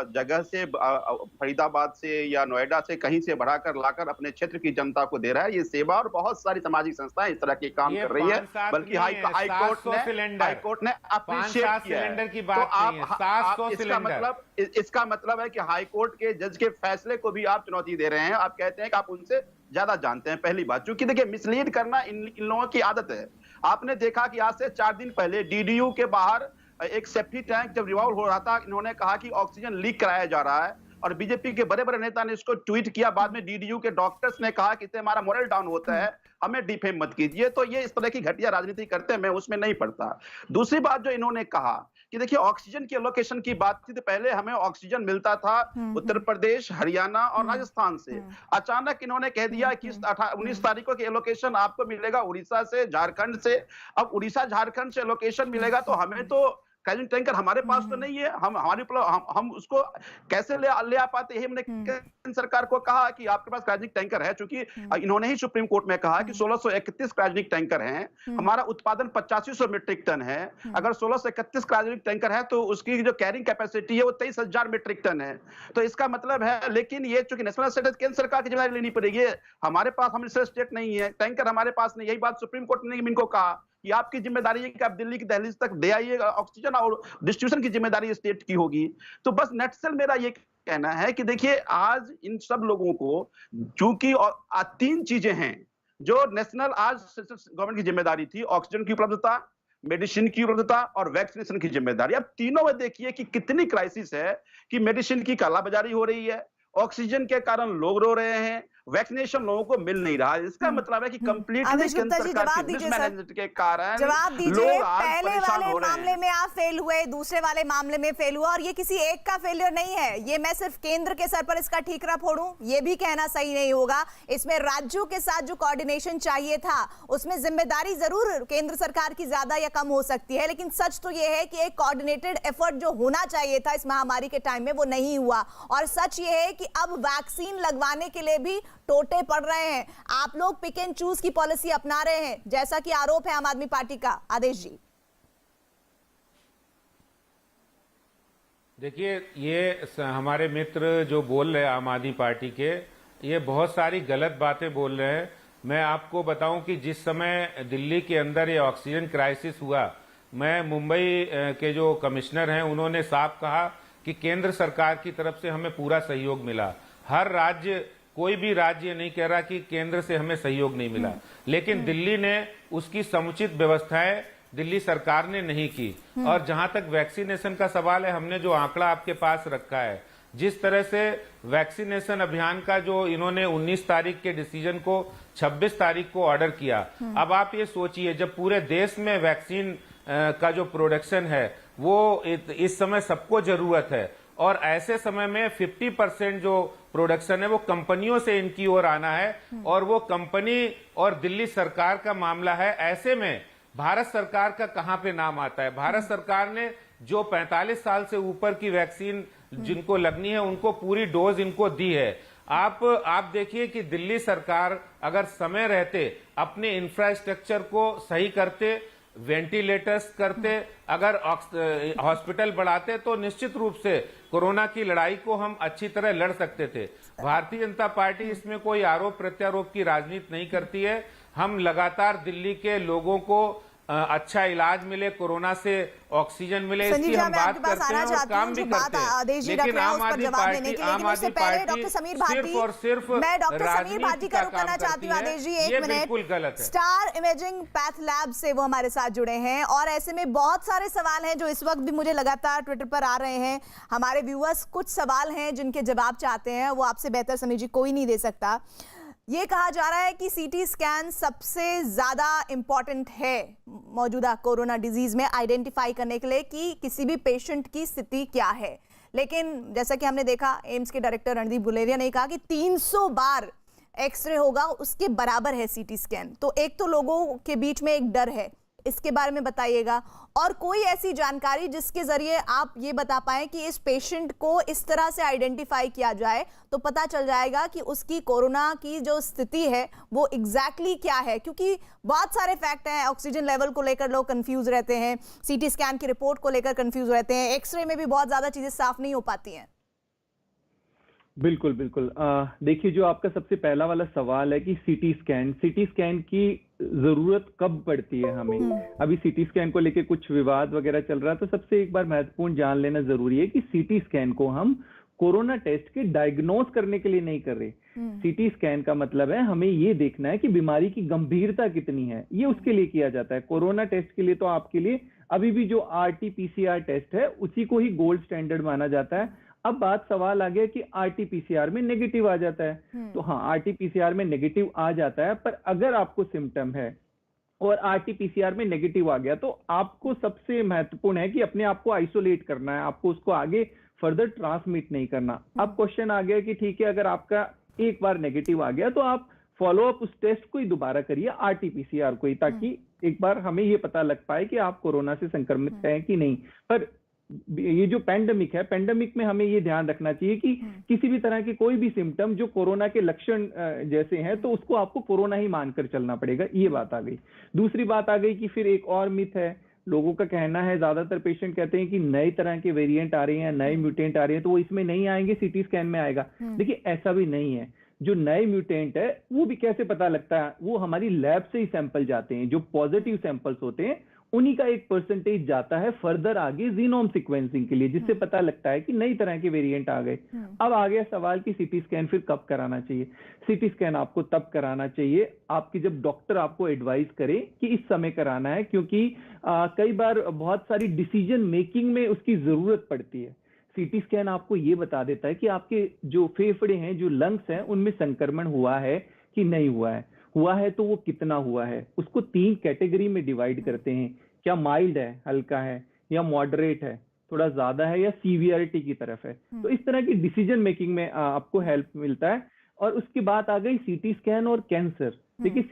जगह से, फरीदाबाद से या नोएडा से कहीं से बढ़ाकर लाकर अपने क्षेत्र की जनता को दे रहा है, ये सेवा और बहुत सारी सामाजिक संस्थाएं इस तरह के काम कर रही है। बल्कि हाई कोर्ट ने अप्रिशिएट किया है। तो इसका मतलब है कि हाई कोर्ट के जज के फैसले को भी आप चुनौती दे रहे हैं। आप कहते हैं कि आप उनसे ज्यादा जानते हैं, पहली बात। क्योंकि देखिए, मिसलीड करना इन लोगों की आदत है। आपने देखा कि आज से 4 दिन पहले डीडीयू के बाहर एक सेफ्टी टैंक जब रिवॉल्व हो रहा था, इन्होंने कहा कि ऑक्सीजन लीक कराया जा रहा है और बीजेपी के बड़े बड़े नेता ने इसको ट्वीट किया। बाद में डीडीयू के डॉक्टर्स ने कहा कि इससे हमारा मोरल डाउन होता है, हमें डिफेम मत कीजिए। तो ये इस तरह की घटिया राजनीति करते हैं, मैं उसमें नहीं पड़ता। दूसरी बात जो इन्होंने कहा कि देखिए, ऑक्सीजन की एलोकेशन की बात थी, तो पहले हमें ऑक्सीजन मिलता था उत्तर प्रदेश, हरियाणा और राजस्थान से। अचानक इन्होंने कह दिया कि 19 तारीख को एलोकेशन आपको मिलेगा उड़ीसा से, झारखंड से। अब उड़ीसा झारखंड से एलोकेशन मिलेगा तो हमें तो क्रायोजेनिक टैंकर हमारे पास तो नहीं है, हम उसको कैसे ले आ पाते हैं। हमने केंद्र सरकार को कहा कि आपके पास क्रायोजेनिक टैंकर है, क्योंकि इन्होंने ही सुप्रीम कोर्ट में कहा कि 1631 क्रायोजेनिक टैंकर हैं, हमारा उत्पादन 8500 मीट्रिक टन है। अगर 1631 क्रायोजेनिक टैंकर है तो उसकी जो कैरिंग कैपेसिटी है वो 23,000 मीट्रिक टन है। तो इसका मतलब है, लेकिन ये चूंकि नेशनल स्टेट केंद्र सरकार की जिम्मेदारी लेनी पड़ेगी, हमारे पास, हम स्टेट नहीं है, टैंकर हमारे पास नहीं। यही बात सुप्रीम कोर्ट ने इनको कहा कि आपकी जिम्मेदारी है कि आप दिल्ली की दहलीज तक दे आइए ऑक्सीजन, और डिस्ट्रीब्यूशन की जिम्मेदारी स्टेट की होगी। तो बस नेटसेल मेरा ये कहना है कि देखिए, आज इन सब लोगों को चूंकि 3 चीजें हैं जो नेशनल आज गवर्नमेंट की जिम्मेदारी थी: ऑक्सीजन की उपलब्धता, मेडिसिन की उपलब्धता और वैक्सीनेशन की जिम्मेदारी। अब तीनों में देखिए कि कितनी क्राइसिस है कि मेडिसिन की कालाबाजारी हो रही है, ऑक्सीजन के कारण लोग रो रहे हैं, वैक्सीनेशन लोगों को मिल नहीं रहा है। इसका मतलब है कि कंप्लीटली केंद्र सरकार की मिसमैनेजमेंट के कारण जवाब दीजिए। पहले वाले मामले मामले में आप फेल हुए, दूसरे वाले मामले में फेल हुआ, और ये किसी एक का फेलियर नहीं है। ये मैं सिर्फ केंद्र के सर पर इसका ठीकरा फोड़ूं, ये भी कहना सही नहीं होगा। इसमें राज्यों के साथ जो कोऑर्डिनेशन चाहिए था, उसमें जिम्मेदारी जरूर केंद्र सरकार की ज्यादा या कम हो सकती है, लेकिन सच तो ये है कि एक कोऑर्डिनेटेड एफर्ट जो होना चाहिए था इस महामारी के टाइम में, वो नहीं हुआ। और सच ये है कि अब वैक्सीन लगवाने के लिए भी टोटे पड़ रहे हैं। आप लोग पिक एंड चूज की पॉलिसी अपना रहे हैं, जैसा कि आरोप है आम आदमी पार्टी का। आदेश जी, देखिए, ये हमारे मित्र जो बोल रहे हैं आम आदमी पार्टी के, ये बहुत सारी गलत बातें बोल रहे हैं। मैं आपको बताऊं कि जिस समय दिल्ली के अंदर ये ऑक्सीजन क्राइसिस हुआ, मैं मुंबई के जो कमिश्नर हैं उन्होंने साफ कहा कि केंद्र सरकार की तरफ से हमें पूरा सहयोग मिला। हर राज्य, कोई भी राज्य नहीं कह रहा कि केंद्र से हमें सहयोग नहीं मिला, लेकिन दिल्ली ने उसकी समुचित व्यवस्थाएं दिल्ली सरकार ने नहीं की। और जहां तक वैक्सीनेशन का सवाल है, हमने जो आंकड़ा आपके पास रखा है, जिस तरह से वैक्सीनेशन अभियान का जो इन्होंने 19 तारीख के डिसीजन को 26 तारीख को ऑर्डर किया, अब आप ये सोचिए जब पूरे देश में वैक्सीन का जो प्रोडक्शन है वो इस समय सबको जरूरत है, और ऐसे समय में 50% जो प्रोडक्शन है वो कंपनियों से इनकी ओर आना है, और वो कंपनी और दिल्ली सरकार का मामला है। ऐसे में भारत सरकार का कहां पे नाम आता है? भारत सरकार ने जो 45 साल से ऊपर की वैक्सीन जिनको लगनी है उनको पूरी डोज इनको दी है। आप देखिए कि दिल्ली सरकार अगर समय रहते अपने इंफ्रास्ट्रक्चर को सही करते, वेंटिलेटर्स करते, अगर हॉस्पिटल बढ़ाते, तो निश्चित रूप से कोरोना की लड़ाई को हम अच्छी तरह लड़ सकते थे। भारतीय जनता पार्टी इसमें कोई आरोप प्रत्यारोप की राजनीति नहीं करती है। हम लगातार दिल्ली के लोगों को अच्छा इलाज मिले, कोरोना से ऑक्सीजन मिले, इसकी हम बात करते हैं और काम भी करते हैं। लेकिन आम आदमी पार्टी सिर्फ और सिर्फ राजनीति का काम करती है, ये बिल्कुल गलत है। स्टार इमेजिंग पैथ लैब से वो हमारे साथ जुड़े हैं, और ऐसे में बहुत सारे सवाल हैं जो इस वक्त भी मुझे लगातार ट्विटर पर आ रहे हैं। हमारे व्यूअर्स कुछ सवाल हैं जिनके जवाब चाहते हैं, वो आपसे बेहतर समीर जी कोई नहीं दे सकता। ये कहा जा रहा है कि सीटी स्कैन सबसे ज्यादा इंपॉर्टेंट है मौजूदा कोरोना डिजीज में आइडेंटिफाई करने के लिए कि किसी भी पेशेंट की स्थिति क्या है। लेकिन जैसा कि हमने देखा, एम्स के डायरेक्टर रणदीप गुलेरिया ने कहा कि 300 बार एक्सरे होगा उसके बराबर है सीटी स्कैन। तो एक तो लोगों के बीच में एक डर है, इसके बारे में बताइएगा, और कोई ऐसी जानकारी जिसके जरिए आप ये बता पाएं कि इस पेशेंट को इस तरह से आइडेंटिफाई किया जाए तो पता चल जाएगा कि उसकी कोरोना की जो स्थिति है वो एग्जैक्टली क्या है। क्योंकि बहुत सारे फैक्ट हैं, ऑक्सीजन लेवल को लेकर लोग कंफ्यूज रहते हैं, सीटी स्कैन की रिपोर्ट को लेकर कंफ्यूज रहते हैं, एक्सरे में भी बहुत ज्यादा चीजें साफ नहीं हो पाती हैं। बिल्कुल बिल्कुल। देखिए, जो आपका सबसे पहला वाला सवाल है कि सीटी स्कैन की जरूरत कब पड़ती है हमें। अभी सीटी स्कैन को लेके कुछ विवाद वगैरह चल रहा है, तो सबसे एक बार महत्वपूर्ण जान लेना जरूरी है कि सीटी स्कैन को हम कोरोना टेस्ट के डायग्नोज करने के लिए नहीं कर रहे। सीटी स्कैन का मतलब है हमें ये देखना है कि बीमारी की गंभीरता कितनी है, ये उसके लिए किया जाता है। कोरोना टेस्ट के लिए तो आपके लिए अभी भी जो RT-PCR टेस्ट है उसी को ही गोल्ड स्टैंडर्ड माना जाता है। अब सवाल आ गया कि RT-PCR में नेगेटिव आ जाता है, तो हाँ, RT-PCR में नेगेटिव आ जाता है, पर अगर आपको सिम्टम है और RT-PCR में नेगेटिव आ गया तो आपको सबसे महत्वपूर्ण है कि अपने आप को आइसोलेट करना है, आपको उसको आगे फर्दर ट्रांसमिट नहीं करना। अब क्वेश्चन आ गया कि ठीक है, अगर आपका एक बार नेगेटिव आ गया तो आप फॉलो अप उस टेस्ट को ही दोबारा करिए, RT-PCR को ही, ताकि एक बार हमें ये पता लग पाए कि आप कोरोना से संक्रमित हैं कि नहीं। पर ये जो पैंडेमिक है, पैंडेमिक में हमें ये ध्यान रखना चाहिए कि किसी भी तरह के कोई भी सिम्टम जो कोरोना के लक्षण जैसे हैं तो उसको आपको कोरोना ही मानकर चलना पड़ेगा। ये बात आ गई। दूसरी बात आ गई कि फिर एक और मिथ है, लोगों का कहना है, ज्यादातर पेशेंट कहते हैं कि नए तरह के वेरिएंट आ रहे हैं, नए म्यूटेंट आ रहे हैं, तो वो इसमें नहीं आएंगे, सीटी स्कैन में आएगा। देखिए, ऐसा भी नहीं है। जो नए म्यूटेंट है वो भी कैसे पता लगता है, वो हमारी लैब से ही सैंपल जाते हैं। जो पॉजिटिव सैंपल्स होते हैं उन्हीं का एक परसेंटेज जाता है फर्दर आगे जीनोम सीक्वेंसिंग के लिए, जिससे पता लगता है कि नई तरह के वेरिएंट आ गए। अब आ गया सवाल कि सीटी स्कैन फिर कब कराना चाहिए। सीटी स्कैन आपको तब कराना चाहिए आपकी जब डॉक्टर आपको एडवाइस करे कि इस समय कराना है, क्योंकि कई बार बहुत सारी डिसीजन मेकिंग में उसकी जरूरत पड़ती है। सीटी स्कैन आपको ये बता देता है कि आपके जो फेफड़े हैं, जो लंग्स हैं, उनमें संक्रमण हुआ है कि नहीं हुआ है, हुआ है तो वो कितना हुआ है। उसको 3 कैटेगरी में डिवाइड करते हैं, क्या माइल्ड है, हल्का है, या मॉडरेट है, थोड़ा ज्यादा है, या सीवियरिटी की तरफ है। तो इस तरह की डिसीजन मेकिंग में आपको हेल्प मिलता है। और उसकी बात आ गई सीटी स्कैन और कैंसर। देखिए,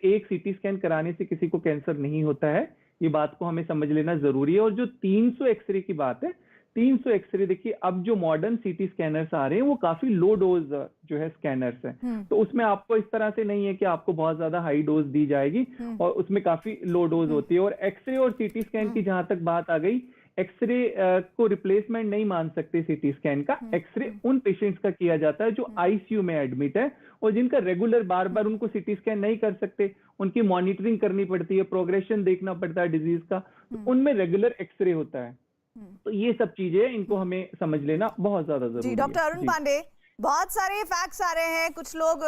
एक सीटी स्कैन कराने से किसी को कैंसर नहीं होता है, ये बात को हमें समझ लेना जरूरी है। और जो 300 एक्सरे की बात है, 300 एक्सरे, देखिए अब जो मॉडर्न सीटी स्कैनर्स आ रहे हैं वो काफी लो डोज जो है स्कैनर्स हैं, तो उसमें आपको इस तरह से नहीं है कि आपको बहुत ज्यादा हाई डोज दी जाएगी, और उसमें काफी लो डोज होती है। और एक्सरे और सीटी स्कैन की जहां तक बात आ गई, एक्सरे को रिप्लेसमेंट नहीं मान सकते सीटी स्कैन का। एक्सरे उन पेशेंट्स का किया जाता है जो आईसीयू में एडमिट है और जिनका रेगुलर बार बार उनको सीटी स्कैन नहीं कर सकते, उनकी मॉनिटरिंग करनी पड़ती है, प्रोग्रेशन देखना पड़ता है डिजीज का, तो उनमें रेगुलर एक्सरे होता है। तो ये सब चीजें इनको हमें समझ लेना बहुत ज्यादा जरूरी है। डॉक्टर अरुण पांडे, बहुत सारे फैक्ट्स आ रहे हैं, कुछ लोग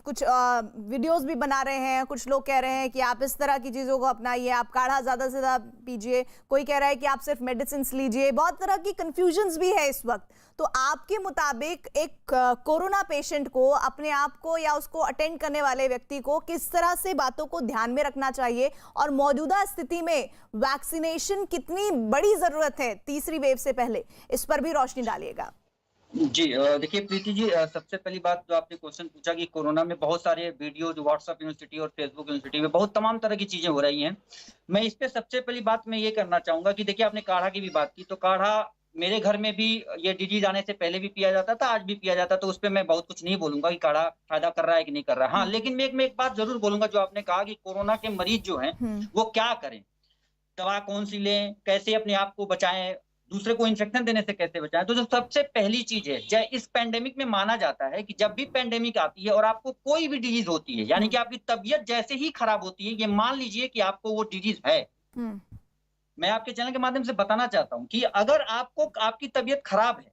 कुछ वीडियोस भी बना रहे हैं, कुछ लोग कह रहे हैं कि आप इस तरह की चीज़ों को अपनाइए, आप काढ़ा ज़्यादा से ज़्यादा पीजिए, कोई कह रहा है कि आप सिर्फ मेडिसिन लीजिए, बहुत तरह की कंफ्यूजन्स भी है इस वक्त। तो आपके मुताबिक एक कोरोना पेशेंट को, अपने आप को या उसको अटेंड करने वाले व्यक्ति को किस तरह से बातों को ध्यान में रखना चाहिए और मौजूदा स्थिति में वैक्सीनेशन कितनी बड़ी ज़रूरत है तीसरी वेव से पहले, इस पर भी रोशनी डालिएगा। जी देखिए प्रीति जी, सबसे पहली बात जो आपने क्वेश्चन पूछा कि कोरोना में बहुत सारे वीडियो जो व्हाट्सएप यूनिवर्सिटी और फेसबुक यूनिवर्सिटी में बहुत तमाम तरह की चीजें हो रही हैं। मैं इस पे सबसे पहली बात मैं ये करना चाहूंगा कि देखिए आपने काढ़ा की भी बात की, तो काढ़ा मेरे घर में भी ये डिजीज आने से पहले भी पिया जाता था, आज भी पिया जाता, तो उस पर मैं बहुत कुछ नहीं बोलूंगा कि काढ़ा फायदा कर रहा है कि नहीं कर रहा है। हाँ, लेकिन मैं एक बात जरूर बोलूंगा, जो आपने कहा कि कोरोना के मरीज जो हैं वो क्या करें, दवा कौन सी लें, कैसे अपने आप को बचाएं, दूसरे को इन्फेक्शन देने से कैसे बचाएं। तो जो सबसे पहली चीज है, चाहे इस पेंडेमिक में माना जाता है कि जब भी पेंडेमिक आती है और आपको कोई भी डिजीज होती है, यानी कि आपकी तबीयत जैसे ही खराब होती है, ये मान लीजिए कि आपको वो डिजीज है, मैं आपके चैनल के माध्यम से बताना चाहता हूं कि अगर आपको आपकी तबीयत खराब है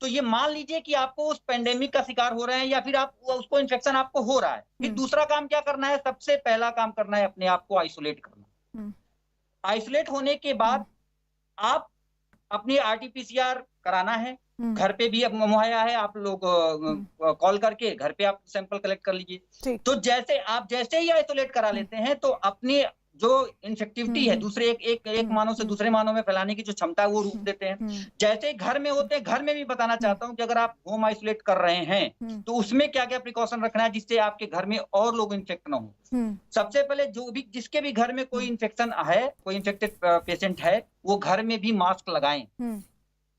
तो ये मान लीजिए कि आपको उस पेंडेमिक का शिकार हो रहे हैं या फिर आप उसको इन्फेक्शन आपको हो रहा है। फिर दूसरा काम क्या करना है, सबसे पहला काम करना है अपने आप को आइसोलेट करना। आइसोलेट होने के बाद आप अपनी आरटीपीसीआर कराना है, घर पे भी अब मुहैया है, आप लोग कॉल करके घर पे आप सैंपल कलेक्ट कर लीजिए। तो जैसे ही आइसोलेट करा लेते हैं तो अपनी जो इन्फेक्टिविटी है दूसरे एक मानव से दूसरे मानव में फैलाने की जो क्षमता है वो रोक देते हैं। जैसे घर में होते हैं, घर में भी बताना चाहता हूं कि अगर आप होम आइसोलेट कर रहे हैं तो उसमें क्या क्या प्रिकॉशन रखना है जिससे आपके घर में और लोग इन्फेक्ट ना हो। सबसे पहले जिसके भी घर में कोई इन्फेक्शन है, कोई इन्फेक्टेड पेशेंट है, वो घर में भी मास्क लगाएं।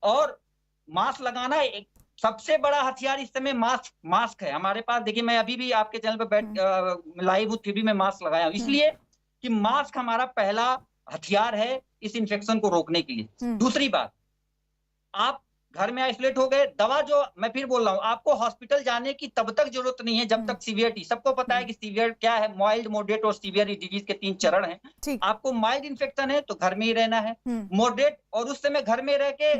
और मास्क लगाना एक सबसे बड़ा हथियार इस समय मास्क है हमारे पास। देखिए मैं अभी भी आपके चैनल पे लाइव हूँ, फिर भी मैं मास्क लगाया हूँ, इसलिए कि मास्क हमारा पहला हथियार है इस इन्फेक्शन को रोकने के लिए। दूसरी बात, आप घर में आइसोलेट हो गए, दवा जो मैं फिर बोल रहा हूं, आपको हॉस्पिटल जाने की तब तक जरूरत नहीं है जब तक सीवियरिटी, सबको पता है कि सीवियर क्या है, माइल्ड, मॉडरेट और सीवियर डिजीज के 3 चरण हैं। आपको माइल्ड इन्फेक्शन है तो घर में ही रहना है, मॉडरेट और उस समय घर में रह के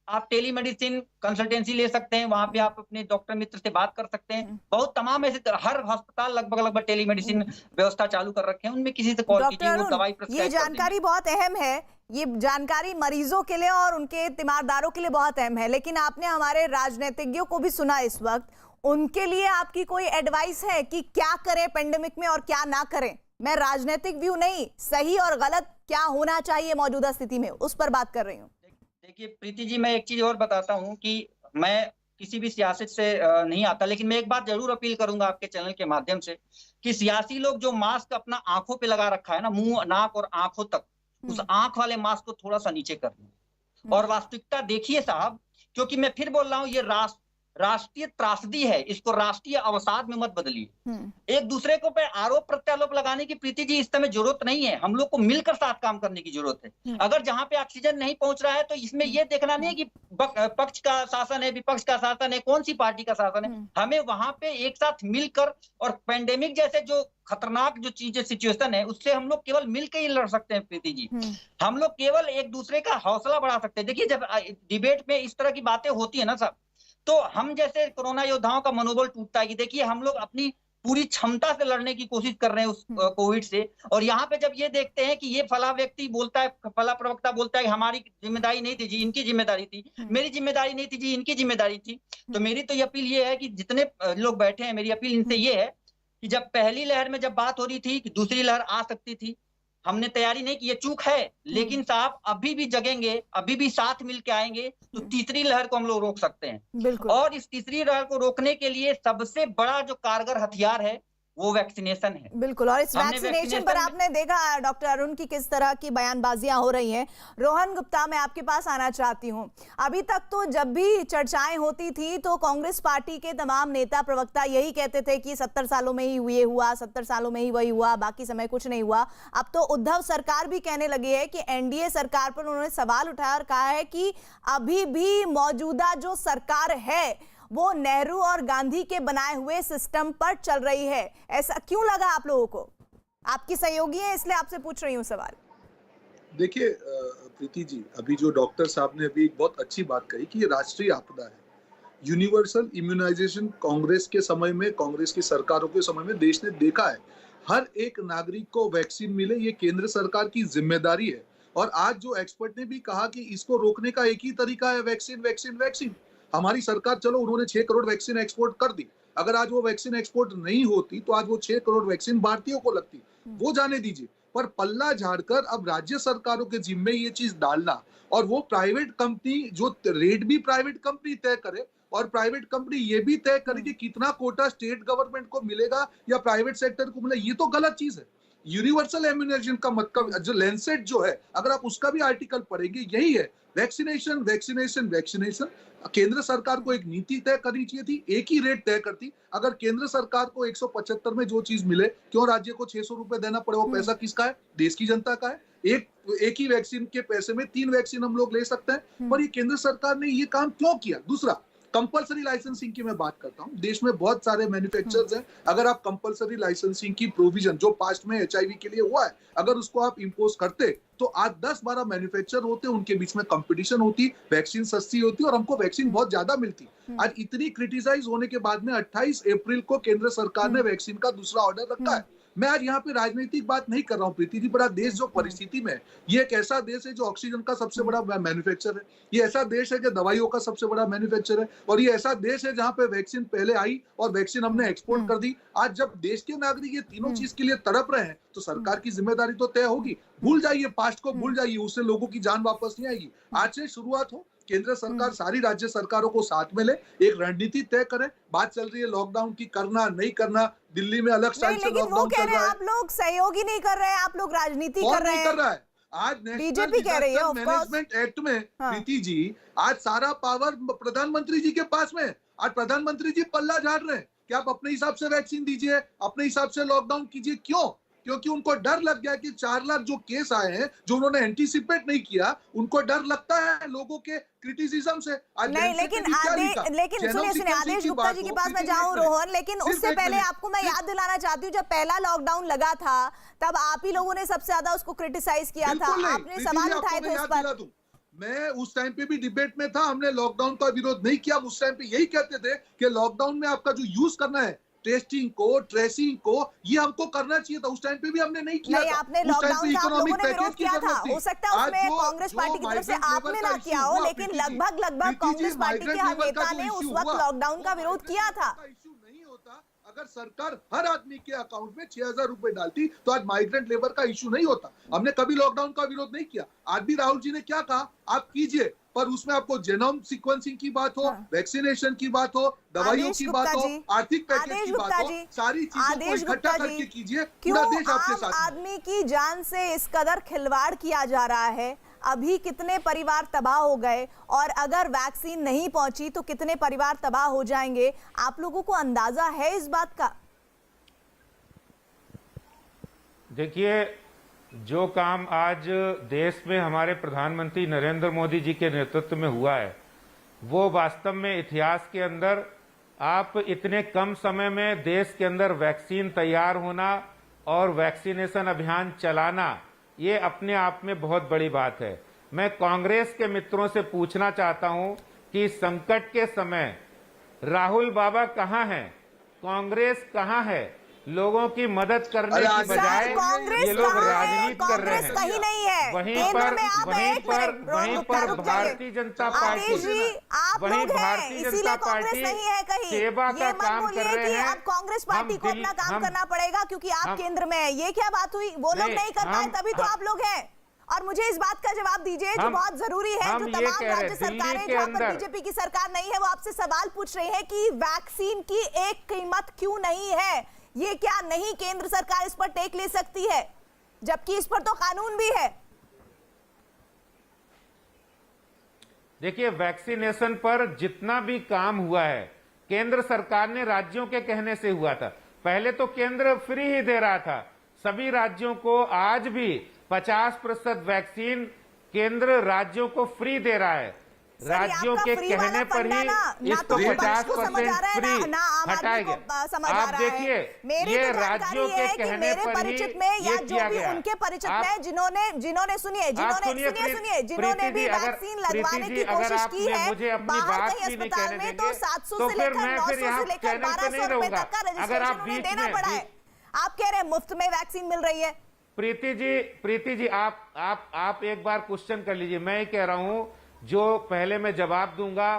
आप टेलीमेडिसिन कंसल्टेंसी ले सकते हैं, वहां पे आप अपने डॉक्टर मित्र से बात कर सकते हैं। बहुत तमाम ऐसे हर अस्पताल लगभग टेलीमेडिसिन व्यवस्था चालू कर रखे हैं, उनमें किसी से कॉल कीजिए, वो दवाई प्रिस्क्राइब कर देंगे। ये जानकारी बहुत अहम है, ये जानकारी मरीजों के लिए और उनके तीमारदारों के लिए बहुत अहम है, लेकिन आपने हमारे राजनीतिज्ञों को भी सुना इस वक्त, उनके लिए आपकी कोई एडवाइस है कि क्या करें पेंडेमिक में और क्या ना करें? मैं राजनीतिक व्यू नहीं, सही और गलत क्या होना चाहिए मौजूदा स्थिति में, उस पर बात कर रही हूँ। देखिए प्रीति जी, मैं एक चीज और बताता हूं कि मैं किसी भी सियासत से नहीं आता, लेकिन मैं एक बात जरूर अपील करूंगा आपके चैनल के माध्यम से कि सियासी लोग जो मास्क अपना आंखों पे लगा रखा है ना, मुंह, नाक और आंखों तक, उस आंख वाले मास्क को थोड़ा सा नीचे कर लें और वास्तविकता देखिए साहब, क्योंकि मैं फिर बोल रहा हूँ, ये राष्ट्रीय त्रासदी है, इसको राष्ट्रीय अवसाद में मत बदलिए। एक दूसरे को पे आरोप प्रत्यारोप लगाने की प्रीति जी इस समय जरूरत नहीं है, हम लोग को मिलकर साथ काम करने की जरूरत है। अगर जहां पे ऑक्सीजन नहीं पहुंच रहा है तो इसमें यह देखना नहीं है कि पक्ष का शासन है, विपक्ष का शासन है, कौन सी पार्टी का शासन है, हमें वहां पे एक साथ मिलकर, और पेंडेमिक जैसे जो खतरनाक जो चीजें सिचुएशन है उससे हम लोग केवल मिलकर ही लड़ सकते हैं प्रीति जी। हम लोग केवल एक दूसरे का हौसला बढ़ा सकते हैं। देखिए जब डिबेट में इस तरह की बातें होती है ना साहब, तो हम जैसे कोरोना योद्धाओं का मनोबल टूटता है कि देखिए हम लोग अपनी पूरी क्षमता से लड़ने की कोशिश कर रहे हैं उस कोविड से, और यहाँ पे जब ये देखते हैं कि ये फला व्यक्ति बोलता है, फला प्रवक्ता बोलता है कि हमारी जिम्मेदारी नहीं थी जी, इनकी जिम्मेदारी थी, मेरी जिम्मेदारी नहीं थी जी, इनकी जिम्मेदारी थी, तो मेरी तो ये अपील ये है कि जितने लोग बैठे हैं, मेरी अपील इनसे ये है कि जब पहली लहर में जब बात हो रही थी कि दूसरी लहर आ सकती थी, हमने तैयारी नहीं की, ये चूक है, लेकिन साहब अभी भी जगेंगे, अभी भी साथ मिलके आएंगे तो तीसरी लहर को हम लोग रोक सकते हैं। और इस तीसरी लहर को रोकने के लिए सबसे बड़ा जो कारगर हथियार है वो वैक्सीनेशन है। बिल्कुल, और इस हमने वैक्सीनेशन पर वैक्सीनेशन आपने देखा डॉक्टर अरुण की किस तरह की बयानबाजियां हो रही हैं। रोहन गुप्ता, मैं आपके पास आना चाहती हूं। अभी तक तो जब भी चर्चाएं होती थी तो कांग्रेस पार्टी के तमाम नेता प्रवक्ता यही कहते थे कि 70 सालों में ही ये हुआ, 70 सालों में ही वही हुआ, बाकी समय कुछ नहीं हुआ। अब तो उद्धव सरकार भी कहने लगी है कि एनडीए सरकार पर उन्होंने सवाल उठाया और कहा है कि अभी भी मौजूदा जो सरकार है वो नेहरू और गांधी के बनाए हुए सिस्टम पर चल रही है। ऐसा क्यों लगा आप लोगों को? आपकी सहयोगी है इसलिए आपसे पूछ रही हूं सवाल। देखिए प्रीति जी, अभी जो डॉक्टर साहब ने अभी एक बहुत अच्छी बात कही कि ये राष्ट्रीय आपदा है। यूनिवर्सल इम्यूनाइजेशन कांग्रेस के समय में, कांग्रेस की सरकारों के समय में देश ने देखा है। हर एक नागरिक को वैक्सीन मिले, ये केंद्र सरकार की जिम्मेदारी है। और आज जो एक्सपर्ट ने भी कहा कि इसको रोकने का एक ही तरीका है, वैक्सीन वैक्सीन वैक्सीन। हमारी सरकार, चलो उन्होंने 6 करोड़ वैक्सीन एक्सपोर्ट कर दी, अगर आज वो वैक्सीन एक्सपोर्ट नहीं होती तो आज वो 6 करोड़ वैक्सीन भारतीयों को लगती, वो जाने दीजिए। पर पल्ला झाड़कर अब राज्य सरकारों के जिम्मे ये चीज डालना, और वो प्राइवेट कंपनी जो रेट भी प्राइवेट कंपनी तय करे, और प्राइवेट कंपनी ये भी तय करे कि कितना कोटा स्टेट गवर्नमेंट को मिलेगा या प्राइवेट सेक्टर को मिलेगा, ये तो गलत चीज है। यूनिवर्सल इम्यूनाइजेशन का मतलब जो लैंसेट जो है, अगर आप उसका भी आर्टिकल पढ़ेंगे, यही है वैक्सीनेशन वैक्सीनेशन वैक्सीनेशन। केंद्र सरकार को एक नीति तय करनी चाहिए थी, एक ही रेट तय करती। अगर केंद्र सरकार को 175 में जो चीज मिले, क्यों राज्य को 600 रुपए देना पड़े? वो पैसा किसका है? देश की जनता का है। एक ही वैक्सीन के पैसे में 3 वैक्सीन हम लोग ले सकते हैं, पर ये केंद्र सरकार ने ये काम क्यों किया? दूसरा, कंपलसरी लाइसेंसिंग की मैं बात करता हूं। देश में बहुत सारे मैन्युफैक्चरर्स हैं, अगर आप कंपलसरी लाइसेंसिंग की प्रोविजन जो पास्ट में एचआईवी के लिए हुआ है, अगर उसको आप इंपोज करते तो आज 10-12 मैन्युफैक्चरर होते, उनके बीच में कंपटीशन होती, वैक्सीन सस्ती होती और हमको वैक्सीन बहुत ज्यादा मिलती। आज इतनी क्रिटिसाइज होने के बाद में 28 अप्रैल को केंद्र सरकार ने वैक्सीन का दूसरा ऑर्डर रखा है। मैं आज यहाँ पे राजनीतिक बात नहीं कर रहा हूँ प्रीति जी, पर आज देश जो परिस्थिति में है, ये एक ऐसा देश है जो ऑक्सीजन का सबसे बड़ा मैन्युफैक्चर है, ये ऐसा देश है जो दवाइयों का सबसे बड़ा मैन्युफैक्चर है, और ये ऐसा देश है जहाँ पे वैक्सीन पहले आई और वैक्सीन हमने एक्सपोर्ट कर दी। आज जब देश के नागरिक ये तीनों चीज के लिए तड़प रहे हैं तो सरकार की जिम्मेदारी तो तय होगी। भूल जाइए पास्ट को, भूल जाइए, उससे लोगों की जान वापस नहीं आएगी। आज से शुरुआत हो, केंद्र सरकार सारी राज्य सरकारों को साथ में ले, एक रणनीति तय करे। बात चल रही है लॉकडाउन की, करना नहीं करना, दिल्ली में अलग साइड से लॉकडाउन चल रहा है। आप लोग सहयोगी नहीं कर रहे हैं, आप लोग राजनीति कर रहे हैं। कर रहा है आज बीजेपी कह रही है ऑफ कोर्स। मैनेजमेंट एक्ट में प्रीति जी, आज सारा पावर प्रधानमंत्री जी के पास में। आज प्रधानमंत्री जी पल्ला झाड़ रहे हैं कि आप अपने हिसाब से वैक्सीन दीजिए, अपने हिसाब से लॉकडाउन कीजिए। क्यों? क्योंकि उनको डर लग गया कि 4 लाख जो केस आए हैं, जो उन्होंने एंटीसिपेट नहीं किया, उनको डर लगता है लोगों के क्रिटिसिज्म से। नहीं, लेकिन सुनिए आदेश गुप्ता जी के पास मैं जाऊं रोहन, लेकिन उससे पहले आपको मैं याद दिलाना चाहती हूँ, जब पहला लॉकडाउन लगा था तब आप ही लोगों ने सबसे ज्यादा उसको क्रिटिसाइज किया था, आपने सवाल उठाए थे उस पर। मैं उस टाइम पे भी डिबेट में था, हमने लॉकडाउन का विरोध नहीं किया। उस टाइम पे यही कहते थे कि लॉकडाउन में आपका जो यूज करना है, टेस्टिंग को, ट्रेसिंग को, ये हमको करना चाहिए था। उस टाइम पे भी हमने नहीं किया। नहीं, आपने लॉकडाउन का आप लोगों ने विरोध किया था। हो सकता है उसमें कांग्रेस पार्टी की तरफ से आपने ना किया हो, लेकिन लगभग कांग्रेस पार्टी के हर नेता ने उस वक्त लॉकडाउन का विरोध किया था। अगर सरकार हर आदमी के अकाउंट में 6000 रुपए डालती तो आज माइग्रेंट लेबर का इश्यू नहीं होता। हमने कभी लॉकडाउन का विरोध नहीं किया। आज भी राहुल जी ने क्या कहा, आप कीजिए, पर उसमें आपको जेनोम सीक्वेंसिंग की बात हो, वैक्सीनेशन की बात हो, दवाइयों की बात हो, आर्थिक पैकेज की बात हो, सारी चीजों को इकट्ठा करके कीजिए। पूरा देश आपके साथ है। आदमी की जान से इस कदर खिलवाड़ किया जा रहा है। अभी कितने परिवार तबाह हो गए, और अगर वैक्सीन नहीं पहुंची तो कितने परिवार तबाह हो जाएंगे? आप लोगों को अंदाजा है इस बात का? देखिए, जो काम आज देश में हमारे प्रधानमंत्री नरेंद्र मोदी जी के नेतृत्व में हुआ है, वो वास्तव में इतिहास के अंदर, आप इतने कम समय में देश के अंदर वैक्सीन तैयार होना और वैक्सीनेशन अभियान चलाना, ये अपने आप में बहुत बड़ी बात है। मैं कांग्रेस के मित्रों से पूछना चाहता हूं कि संकट के समय राहुल बाबा कहां हैं, कांग्रेस कहां है? लोगों की मदद करने की बजाय ये लोग राजनीति कर रहे हैं। कहीं नहीं है। वहीं पर भारतीय जनता पार्टी सेवा का काम कर रहे हैं। अब कांग्रेस पार्टी को अपना काम करना पड़ेगा क्योंकि आप केंद्र में है। ये क्या बात हुई? वो लोग नहीं कर पाए तभी तो आप लोग हैं। और मुझे इस बात का जवाब दीजिए जो बहुत जरूरी है, जो तमाम राज्य सरकारें जहां पर बीजेपी की सरकार नहीं है वो आपसे सवाल पूछ रही है कि वैक्सीन की एक कीमत क्यों नहीं है? ये क्या नहीं केंद्र सरकार इस पर टेक ले सकती है, जबकि इस पर तो कानून भी है? देखिए, वैक्सीनेशन पर जितना भी काम हुआ है केंद्र सरकार ने राज्यों के कहने से हुआ था। पहले तो केंद्र फ्री ही दे रहा था सभी राज्यों को। आज भी 50% वैक्सीन केंद्र राज्यों को फ्री दे रहा है। राज्यों के कहने पर ही इसको 50% फ्री हटाएंगे। आप देखिए, ये राज्यों के कहने पर ही ये किया गया। उनके परिचित में जिन्होंने सुनिए जिन्होंने भी वैक्सीन लगवाने की कोशिश की है बाहर कहीं अस्पताल में, तो 700 से लेकर 900 से लेकर 1200 रुपए तक का रजिस्ट्रेशन उन्हें देना पड़ा है। आप कह रहे हैं मुफ्त में वैक्सीन मिल रही है। प्रीति जी आप एक बार क्वेश्चन कर लीजिए। मैं कह रहा हूं, जो पहले मैं जवाब दूंगा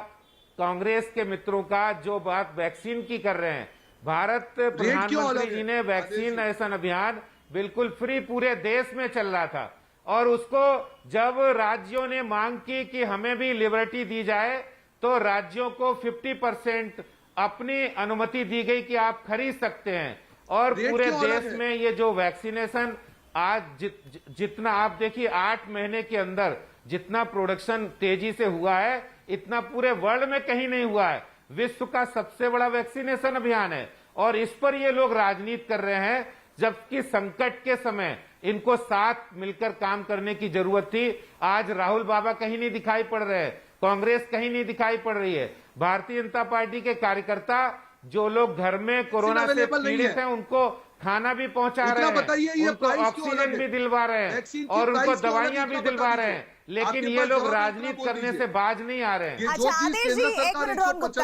कांग्रेस के मित्रों का, जो बात वैक्सीन की कर रहे हैं। भारत प्रधानमंत्री जी ने वैक्सीनेशन अभियान बिल्कुल फ्री पूरे देश में चल रहा था, और उसको जब राज्यों ने मांग की कि हमें भी लिबर्टी दी जाए, तो राज्यों को 50% अपनी अनुमति दी गई कि आप खरीद सकते हैं। और पूरे देश में ये जो वैक्सीनेशन आज जितना आप देखिए 8 महीने के अंदर जितना प्रोडक्शन तेजी से हुआ है, इतना पूरे वर्ल्ड में कहीं नहीं हुआ है। विश्व का सबसे बड़ा वैक्सीनेशन अभियान है, और इस पर ये लोग राजनीति कर रहे हैं, जबकि संकट के समय इनको साथ मिलकर काम करने की जरूरत थी। आज राहुल बाबा कहीं नहीं दिखाई पड़ रहे हैं, कांग्रेस कहीं नहीं दिखाई पड़ रही है। भारतीय जनता पार्टी के कार्यकर्ता, जो लोग घर में कोरोना से पीड़ित हैं, उनको खाना भी पहुंचा रहे हैं, उनको ऑक्सीजन भी दिलवा रहे हैं, और उनको दवाइयां भी दिलवा रहे हैं। लेकिन ये लोग राजनीति करने से बाज नहीं आ रहे हैं। अच्छा आदेश जी, एक मिनट रोहन गुप्ता,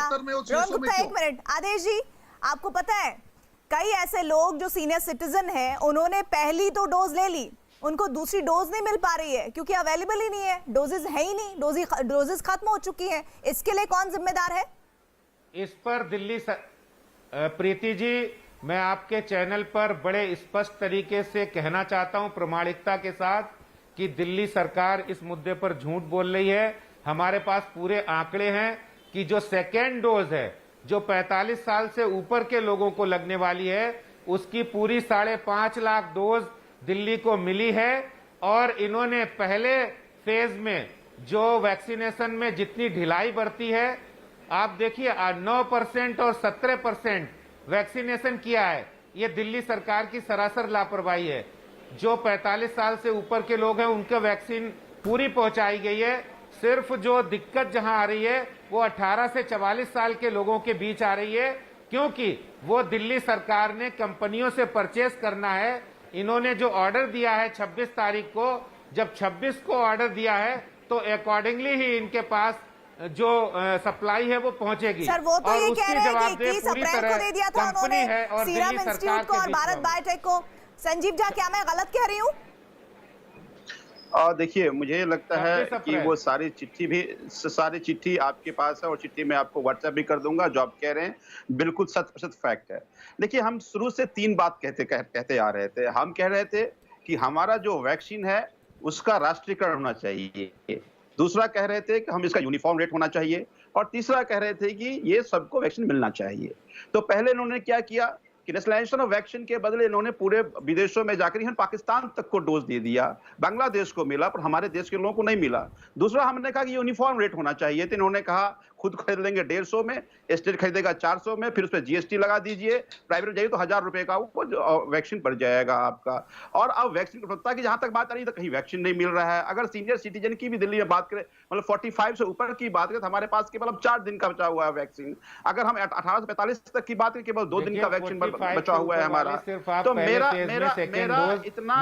एक मिनट। आदेश जी, आपको पता है कई ऐसे लोग जो सीनियर सिटीजन हैं, उन्होंने पहली तो डोज ले ली, उनको दूसरी डोज नहीं मिल पा रही है क्योंकि अवेलेबल ही नहीं है, डोजेस है ही नहीं, डोजेस खत्म हो चुकी हैं। इसके लिए कौन जिम्मेदार है? इस पर प्रीति जी, मैं आपके चैनल पर बड़े स्पष्ट तरीके से कहना चाहता हूं प्रामाणिकता के साथ कि दिल्ली सरकार इस मुद्दे पर झूठ बोल रही है। हमारे पास पूरे आंकड़े हैं कि जो सेकेंड डोज है, जो 45 साल से ऊपर के लोगों को लगने वाली है, उसकी पूरी 5.5 लाख डोज दिल्ली को मिली है। और इन्होंने पहले फेज में जो वैक्सीनेशन में जितनी ढिलाई बरती है, आप देखिए 9% और 17% वैक्सीनेशन किया है। ये दिल्ली सरकार की सरासर लापरवाही है। जो 45 साल से ऊपर के लोग हैं, उनका वैक्सीन पूरी पहुंचाई गई है। सिर्फ जो दिक्कत जहां आ रही है वो 18 से 44 साल के लोगों के बीच आ रही है, क्योंकि वो दिल्ली सरकार ने कंपनियों से परचेस करना है। इन्होंने जो ऑर्डर दिया है 26 तारीख को, जब 26 को ऑर्डर दिया है, तो अकॉर्डिंगली ही इनके पास जो सप्लाई है वो पहुंचेगी। सर, वो तो और ये उसकी कह रहे हैं कि जवाबदेही 30 पूरी अप्रैल तरह को दे दिया था कंपनी है और सीरम दिल्ली सरकार इंस्टीट्यूट को और भारत बायोटेक को। संजीव झा, क्या मैं गलत कह रही हूँ? देखिए, मुझे लगता है कि वो सारी चिट्ठी आपके पास है, और चिट्ठी मैं आपको व्हाट्सएप भी कर दूंगा। जो आप कह रहे हैं बिल्कुल 100% फैक्ट है। देखिए, हम शुरू से 3 बात कहते आ रहे थे। हम कह रहे थे कि हमारा जो वैक्सीन है उसका राष्ट्रीयकरण होना चाहिए, दूसरा कह रहे थे कि हम इसका यूनिफॉर्म रेट होना चाहिए, और तीसरा कह रहे थे कि ये सबको वैक्सीन मिलना चाहिए। तो पहले इन्होंने क्या किया कि नेशनलाइजेशन ऑफ वैक्सीन के बदले इन्होंने पूरे विदेशों में जाकर पाकिस्तान तक को डोज दे दिया, बांग्लादेश को मिला पर हमारे देश के लोगों को नहीं मिला। दूसरा हमने कहा कि यूनिफॉर्म रेट होना चाहिए, तो इन्होंने कहा खुद खरीद लेंगे 150 में, स्टेट खरीदेगा 400 में, फिर उस पर जीएसटी लगा दीजिए, प्राइवेट जाइए तो 1000 रुपए का वो वैक्सीन पड़ जाएगा आपका। और अब वैक्सीन की उपलब्धता की जहां तक बात आ रही है, तो कहीं वैक्सीन नहीं मिल रहा है। अगर सीनियर सिटीजन की भी दिल्ली में बात करें, मतलब 45 से ऊपर की बात करें, तो हमारे पास केवल 4 दिन का बचा हुआ है वैक्सीन। अगर हम 18 से 45 तक की बात करें, केवल 2 दिन का वैक्सीन बचा हुआ है हमारा। तो मेरा इतना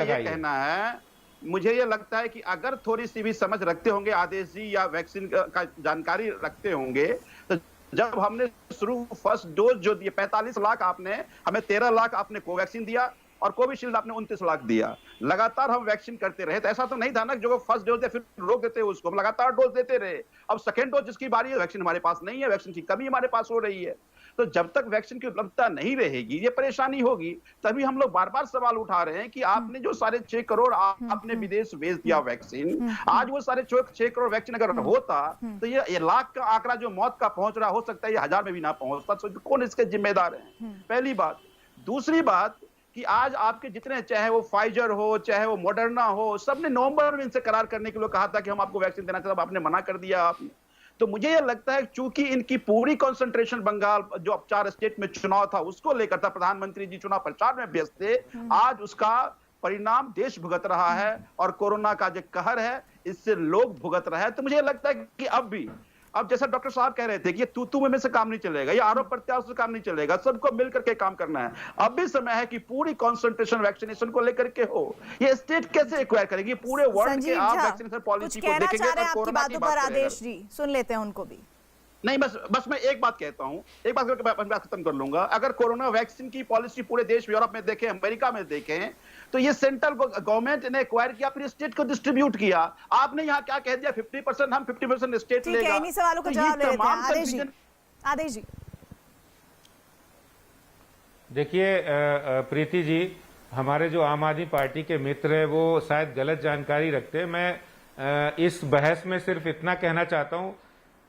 ये कहना है, मुझे ये लगता है कि अगर थोड़ी सी भी समझ रखते होंगे आदेश जी, या वैक्सीन का जानकारी रखते होंगे, तो जब हमने शुरू फर्स्ट डोज जो दिए 45 लाख आपने, हमें 13 लाख आपने कोवैक्सीन दिया, और कोविशील्ड आपने 29 लाख दिया। लगातार हम वैक्सीन करते रहे, तो ऐसा तो नहीं था ना जो फर्स्ट डोज दे फिर रोक देते उसको, हम लगातार डोज देते रहे। अब सेकेंड डोज जिसकी बारी है, वैक्सीन हमारे पास नहीं है, वैक्सीन की कमी हमारे पास हो रही है। तो जब तक वैक्सीन की उपलब्धता नहीं रहेगी ये परेशानी होगी। तभी हम लोग बार बार सवाल उठा रहे हैं कि आपने जो 6.5 करोड़ आपने विदेश भेज दिया वैक्सीन, आज वो 6.5 करोड़ वैक्सीन अगर होता तो ये लाख का आंकड़ा जो मौत का पहुंच रहा, हो सकता है ये 1000 में भी ना पहुंचता। तो कौन इसके जिम्मेदार है? पहली बात। दूसरी बात कि आज आपके जितने, चाहे वो फाइजर हो चाहे वो मॉडर्ना हो, सबने नवंबर में इनसे करार करने के लिए कहा था कि हम आपको वैक्सीन देना चाहते हैं, आपने मना कर दिया आपने। तो मुझे ये लगता है चूंकि इनकी पूरी कंसंट्रेशन बंगाल जो अब 4 स्टेट में चुनाव था उसको लेकर था, प्रधानमंत्री जी चुनाव प्रचार में व्यस्त थे, आज उसका परिणाम देश भुगत रहा है और कोरोना का जो कहर है इससे लोग भुगत रहे हैं। तो मुझे लगता है कि अब जैसा डॉक्टर साहब कह रहे थे कि ये तू में से काम नहीं चलेगा, ये आरोप प्रत्यारोप से काम नहीं चलेगा, सबको मिलकर के काम करना है। अब भी समय है कि पूरी कंसंट्रेशन वैक्सीनेशन को लेकर के हो। ये स्टेट कैसे एक्वायर करेगी? पूरे वर्ल्ड के आप वैक्सीनेशन पॉलिसी को देखेंगे और कोरोना की बात आदेश जी सुन लेते हैं उनको भी। नहीं, बस मैं एक बात कहता हूं, एक बात करके मैं बात खत्म कर लूंगा। अगर कोरोना वैक्सीन की पॉलिसी पूरे देश यूरोप में देखें, अमेरिका में देखें, तो ये सेंट्रल गवर्नमेंट ने एक्वायर किया, फिर स्टेट को डिस्ट्रीब्यूट किया। आपने यहाँ क्या कह दिया 50%, हम 50% स्टेट लेगा। इन्हीं सवालों का जवाब ले लेते हैं। आदेश जी देखिए प्रीति जी, हमारे जो आम आदमी पार्टी के मित्र है वो शायद गलत जानकारी रखते हैं। मैं इस बहस में सिर्फ इतना कहना चाहता हूं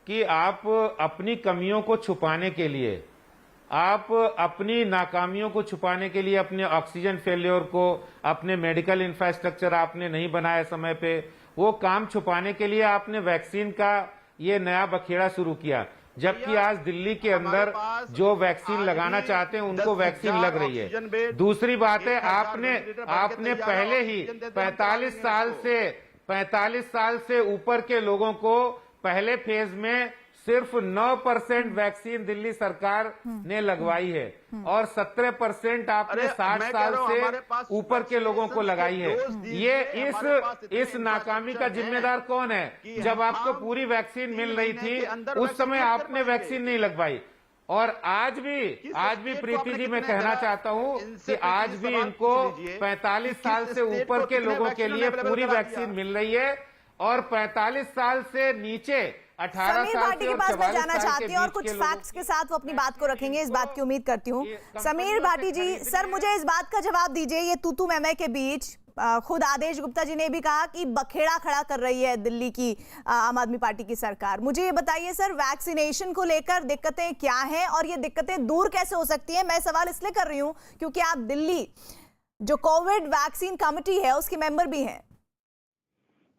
कि आप अपनी कमियों को छुपाने के लिए, आप अपनी नाकामियों को छुपाने के लिए, अपने ऑक्सीजन फेल्योर को, अपने मेडिकल इंफ्रास्ट्रक्चर आपने नहीं बनाया समय पे, वो काम छुपाने के लिए आपने वैक्सीन का ये नया बखेड़ा शुरू किया। जबकि आज दिल्ली के अंदर जो वैक्सीन लगाना चाहते हैं उनको वैक्सीन लग रही है। दूसरी बात है, आपने पहले ही 45 साल से ऊपर के लोगों को पहले फेज में सिर्फ 9% वैक्सीन दिल्ली सरकार ने लगवाई है और 17% आपने 60 साल से ऊपर के लोगों को लगाई है। ये इस नाकामी का जिम्मेदार कौन है? जब आपको पूरी वैक्सीन मिल रही थी उस समय आपने वैक्सीन नहीं लगवाई। और आज भी प्रीति जी मैं कहना चाहता हूं कि आज भी इनको 45 साल से ऊपर के लोगों के लिए पूरी वैक्सीन मिल रही है और 45 साल से नीचे 18 साल भाटी के पास मैं जाना चाहती हूँ और कुछ फैक्ट्स के साथ वो अपनी बात को रखेंगे, इस बात की उम्मीद करती हूँ। समीर भाटी जी, सर मुझे इस बात का जवाब दीजिए, ये तू मैं के बीच खुद आदेश गुप्ता जी ने भी कहा कि बखेड़ा खड़ा कर रही है दिल्ली की आम आदमी पार्टी की सरकार। मुझे ये बताइए सर, वैक्सीनेशन को लेकर दिक्कतें क्या हैं और ये दिक्कतें दूर कैसे हो सकती हैं? मैं सवाल इसलिए कर रही हूँ क्योंकि आप दिल्ली जो कोविड वैक्सीन कमेटी है उसके मेंबर भी हैं।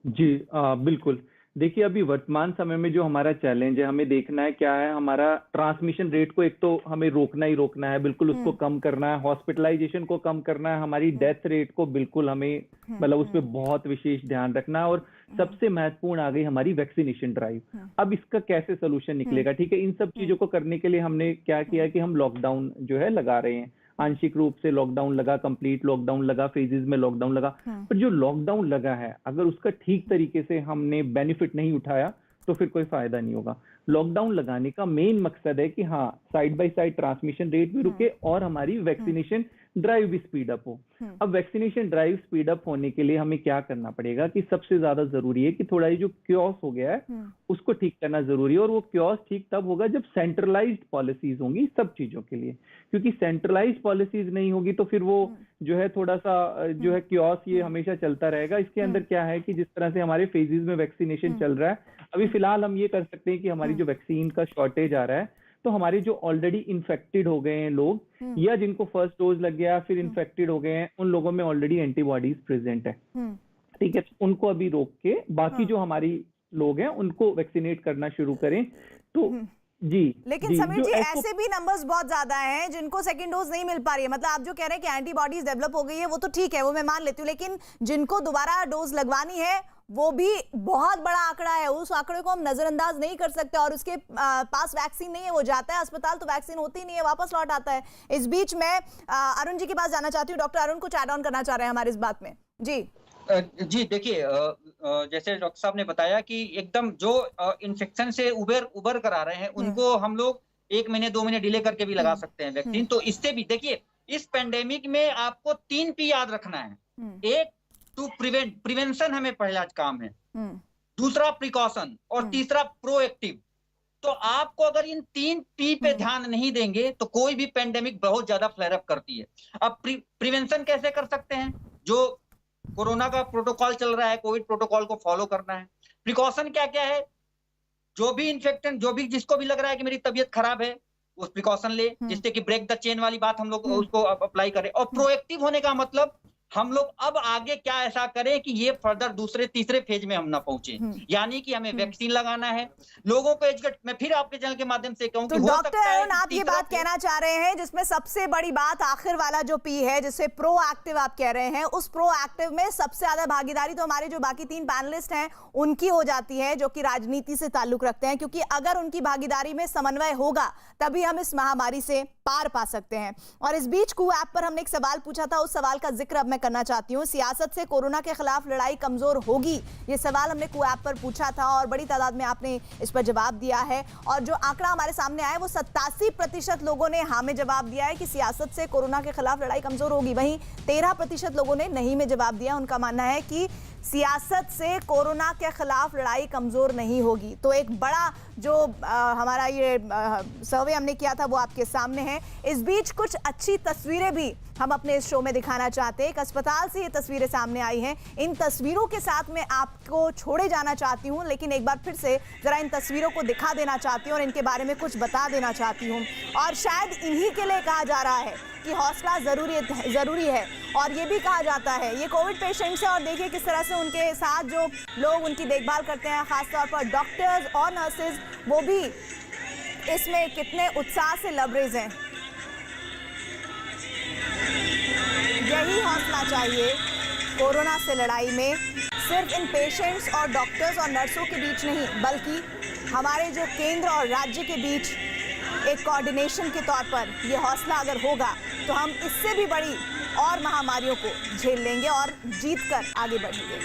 जी बिल्कुल। देखिए अभी वर्तमान समय में जो हमारा चैलेंज है, हमें देखना है क्या है, हमारा ट्रांसमिशन रेट को एक तो हमें रोकना ही रोकना है, बिल्कुल उसको कम करना है, हॉस्पिटलाइजेशन को कम करना है, हमारी डेथ रेट को बिल्कुल हमें मतलब उस पर बहुत विशेष ध्यान रखना है और सबसे महत्वपूर्ण आ गई हमारी वैक्सीनेशन ड्राइव। अब इसका कैसे सोल्यूशन निकलेगा? ठीक है, इन सब चीजों को करने के लिए हमने क्या किया कि हम लॉकडाउन जो है लगा रहे हैं, आंशिक रूप से लॉकडाउन लगा, कंप्लीट लॉकडाउन लगा, फेजेस में लॉकडाउन लगा। पर जो लॉकडाउन लगा है अगर उसका ठीक तरीके से हमने बेनिफिट नहीं उठाया तो फिर कोई फायदा नहीं होगा। लॉकडाउन लगाने का मेन मकसद है कि हाँ side by side transmission rate भी रुके और हमारी वैक्सीनेशन ड्राइव भी स्पीड अप हो। अब वैक्सीनेशन ड्राइव स्पीड अप होने के लिए हमें क्या करना पड़ेगा कि सबसे ज्यादा जरूरी है कि थोड़ा ये जो क्योस हो गया है उसको ठीक करना जरूरी है और वो क्योस ठीक तब होगा जब सेंट्रलाइज्ड पॉलिसीज होंगी सब चीजों के लिए, क्योंकि सेंट्रलाइज्ड पॉलिसीज नहीं होगी तो फिर वो जो है थोड़ा सा जो है क्योस ये हमेशा चलता रहेगा। इसके अंदर क्या है कि जिस तरह से हमारे फेजेस में वैक्सीनेशन चल रहा है, अभी फिलहाल हम ये कर सकते हैं कि हमारी जो वैक्सीन का शॉर्टेज आ रहा है तो हमारे जो ऑलरेडी इन्फेक्टेड हो गए हैं लोग या जिनको फर्स्ट डोज लग गया फिर इन्फेक्टेड हो गए हैं, उन लोगों में ऑलरेडी एंटीबॉडीज प्रेजेंट है। ठीक है, उनको अभी रोक के बाकी जो हमारी लोग हैं उनको वैक्सीनेट करना शुरू करें। तो जी लेकिन समीर जी ऐसे भी नंबर्स बहुत ज्यादा हैं जिनको सेकंड डोज नहीं मिल पा रही है। मतलब आप जो कह रहे हैं कि एंटीबॉडीज डेवलप हो गई है वो तो ठीक है, वो मैं मान लेती हूँ, लेकिन जिनको दोबारा डोज लगवानी है वो भी बहुत बड़ा आंकड़ा है, उस आंकड़े को हम नजरअंदाज नहीं कर सकते। और उसके पास वैक्सीन नहीं है, वो जाता है अस्पताल तो वैक्सीन होती नहीं है, वापस लौट आता है। इस बीच मैं अरुण जी के पास जाना चाहती हूँ। डॉक्टर अरुण कुछ ऐड ऑन करना चाह रहे हैं हमारी इस बात में। जी देखिए जैसे डॉक्टर साहब ने बताया कि एकदम जो इन्फेक्शन से उबर कर आ रहे हैं उनको हम लोग 1 महीने 2 महीने डिले करके भी लगा सकते हैं वैक्सीन। तो इससे भी देखिए इस पेंडेमिक में आपको 3 P याद रखना है। एक टू प्रिवेंशन हमें पहला काम है, दूसरा प्रिकॉशन और तीसरा प्रोएक्टिव। तो आपको अगर इन 3 P पे ध्यान नहीं देंगे तो कोई भी पेंडेमिक बहुत ज्यादा फ्लेयर अप करती है। अब प्रिवेंशन कैसे कर सकते हैं? जो कोरोना का प्रोटोकॉल चल रहा है, कोविड प्रोटोकॉल को फॉलो करना है। प्रिकॉशन क्या क्या है? जो भी इन्फेक्टेड, जो भी जिसको भी लग रहा है कि मेरी तबीयत खराब है, उस प्रिकॉशन ले, जिससे कि ब्रेक द चेन वाली बात हम लोग उसको अप्लाई करें। और प्रोएक्टिव होने का मतलब हम लोग अब आगे क्या ऐसा करें कि ये फर्दर दूसरे तीसरे फेज में हम ना पहुंचे, यानी कि हमें वैक्सीन लगाना है लोगों को एजुकेट। मैं फिर आपके चैनल के माध्यम से कहूं तो कि हो डॉक्टर सकता है अरुण, आप ये बात कहना चाह रहे हैं जिसमें सबसे बड़ी बात आखिर वाला जो पी है, जिसे प्रोएक्टिव आप कह रहे हैं, उस प्रोएक्टिव में सबसे ज्यादा भागीदारी तो हमारे जो बाकी 3 पैनलिस्ट हैं उनकी हो जाती है, जो कि राजनीति से ताल्लुक रखते हैं, क्योंकि अगर उनकी भागीदारी में समन्वय होगा तभी हम इस महामारी से पार पा सकते हैं। और इस बीच कू ऐप पर हमने एक सवाल पूछा था, उस सवाल का जिक्र अब मैं करना चाहती हूँ। सियासत से कोरोना के खिलाफ लड़ाई कमजोर होगी, ये सवाल हमने कू ऐप पर पूछा था और बड़ी तादाद में आपने इस पर जवाब दिया है। और जो आंकड़ा हमारे सामने आया वो 87% लोगों ने हाँ में जवाब दिया है कि सियासत से कोरोना के खिलाफ लड़ाई कमजोर होगी। वहीं 13% लोगों ने नहीं में जवाब दिया। उनका मानना है कि सियासत से कोरोना के खिलाफ लड़ाई कमजोर नहीं होगी। तो एक बड़ा जो हमारा ये सर्वे हमने किया था वो आपके सामने है। इस बीच कुछ अच्छी तस्वीरें भी हम अपने इस शो में दिखाना चाहते हैं। एक अस्पताल से ये तस्वीरें सामने आई हैं। इन तस्वीरों के साथ मैं आपको छोड़े जाना चाहती हूँ, लेकिन एक बार फिर से जरा इन तस्वीरों को दिखा देना चाहती हूँ और इनके बारे में कुछ बता देना चाहती हूँ। और शायद इन्हीं के लिए कहा जा रहा है कि हौसला ज़रूरी है। और ये भी कहा जाता है, ये कोविड पेशेंट्स हैं और देखिए किस तरह से उनके साथ जो लोग उनकी देखभाल करते हैं, खासतौर पर डॉक्टर्स और नर्सेज, वो भी इसमें कितने उत्साह से लबरेज हैं। यही हौसला चाहिए कोरोना से लड़ाई में, सिर्फ इन पेशेंट्स और डॉक्टर्स और नर्सों के बीच नहीं, बल्कि हमारे जो केंद्र और राज्य के बीच एक कोऑर्डिनेशन के तौर पर ये हौसला अगर होगा तो हम इससे भी बड़ी और महामारियों को झेल लेंगे और जीत कर आगे बढ़ेंगे।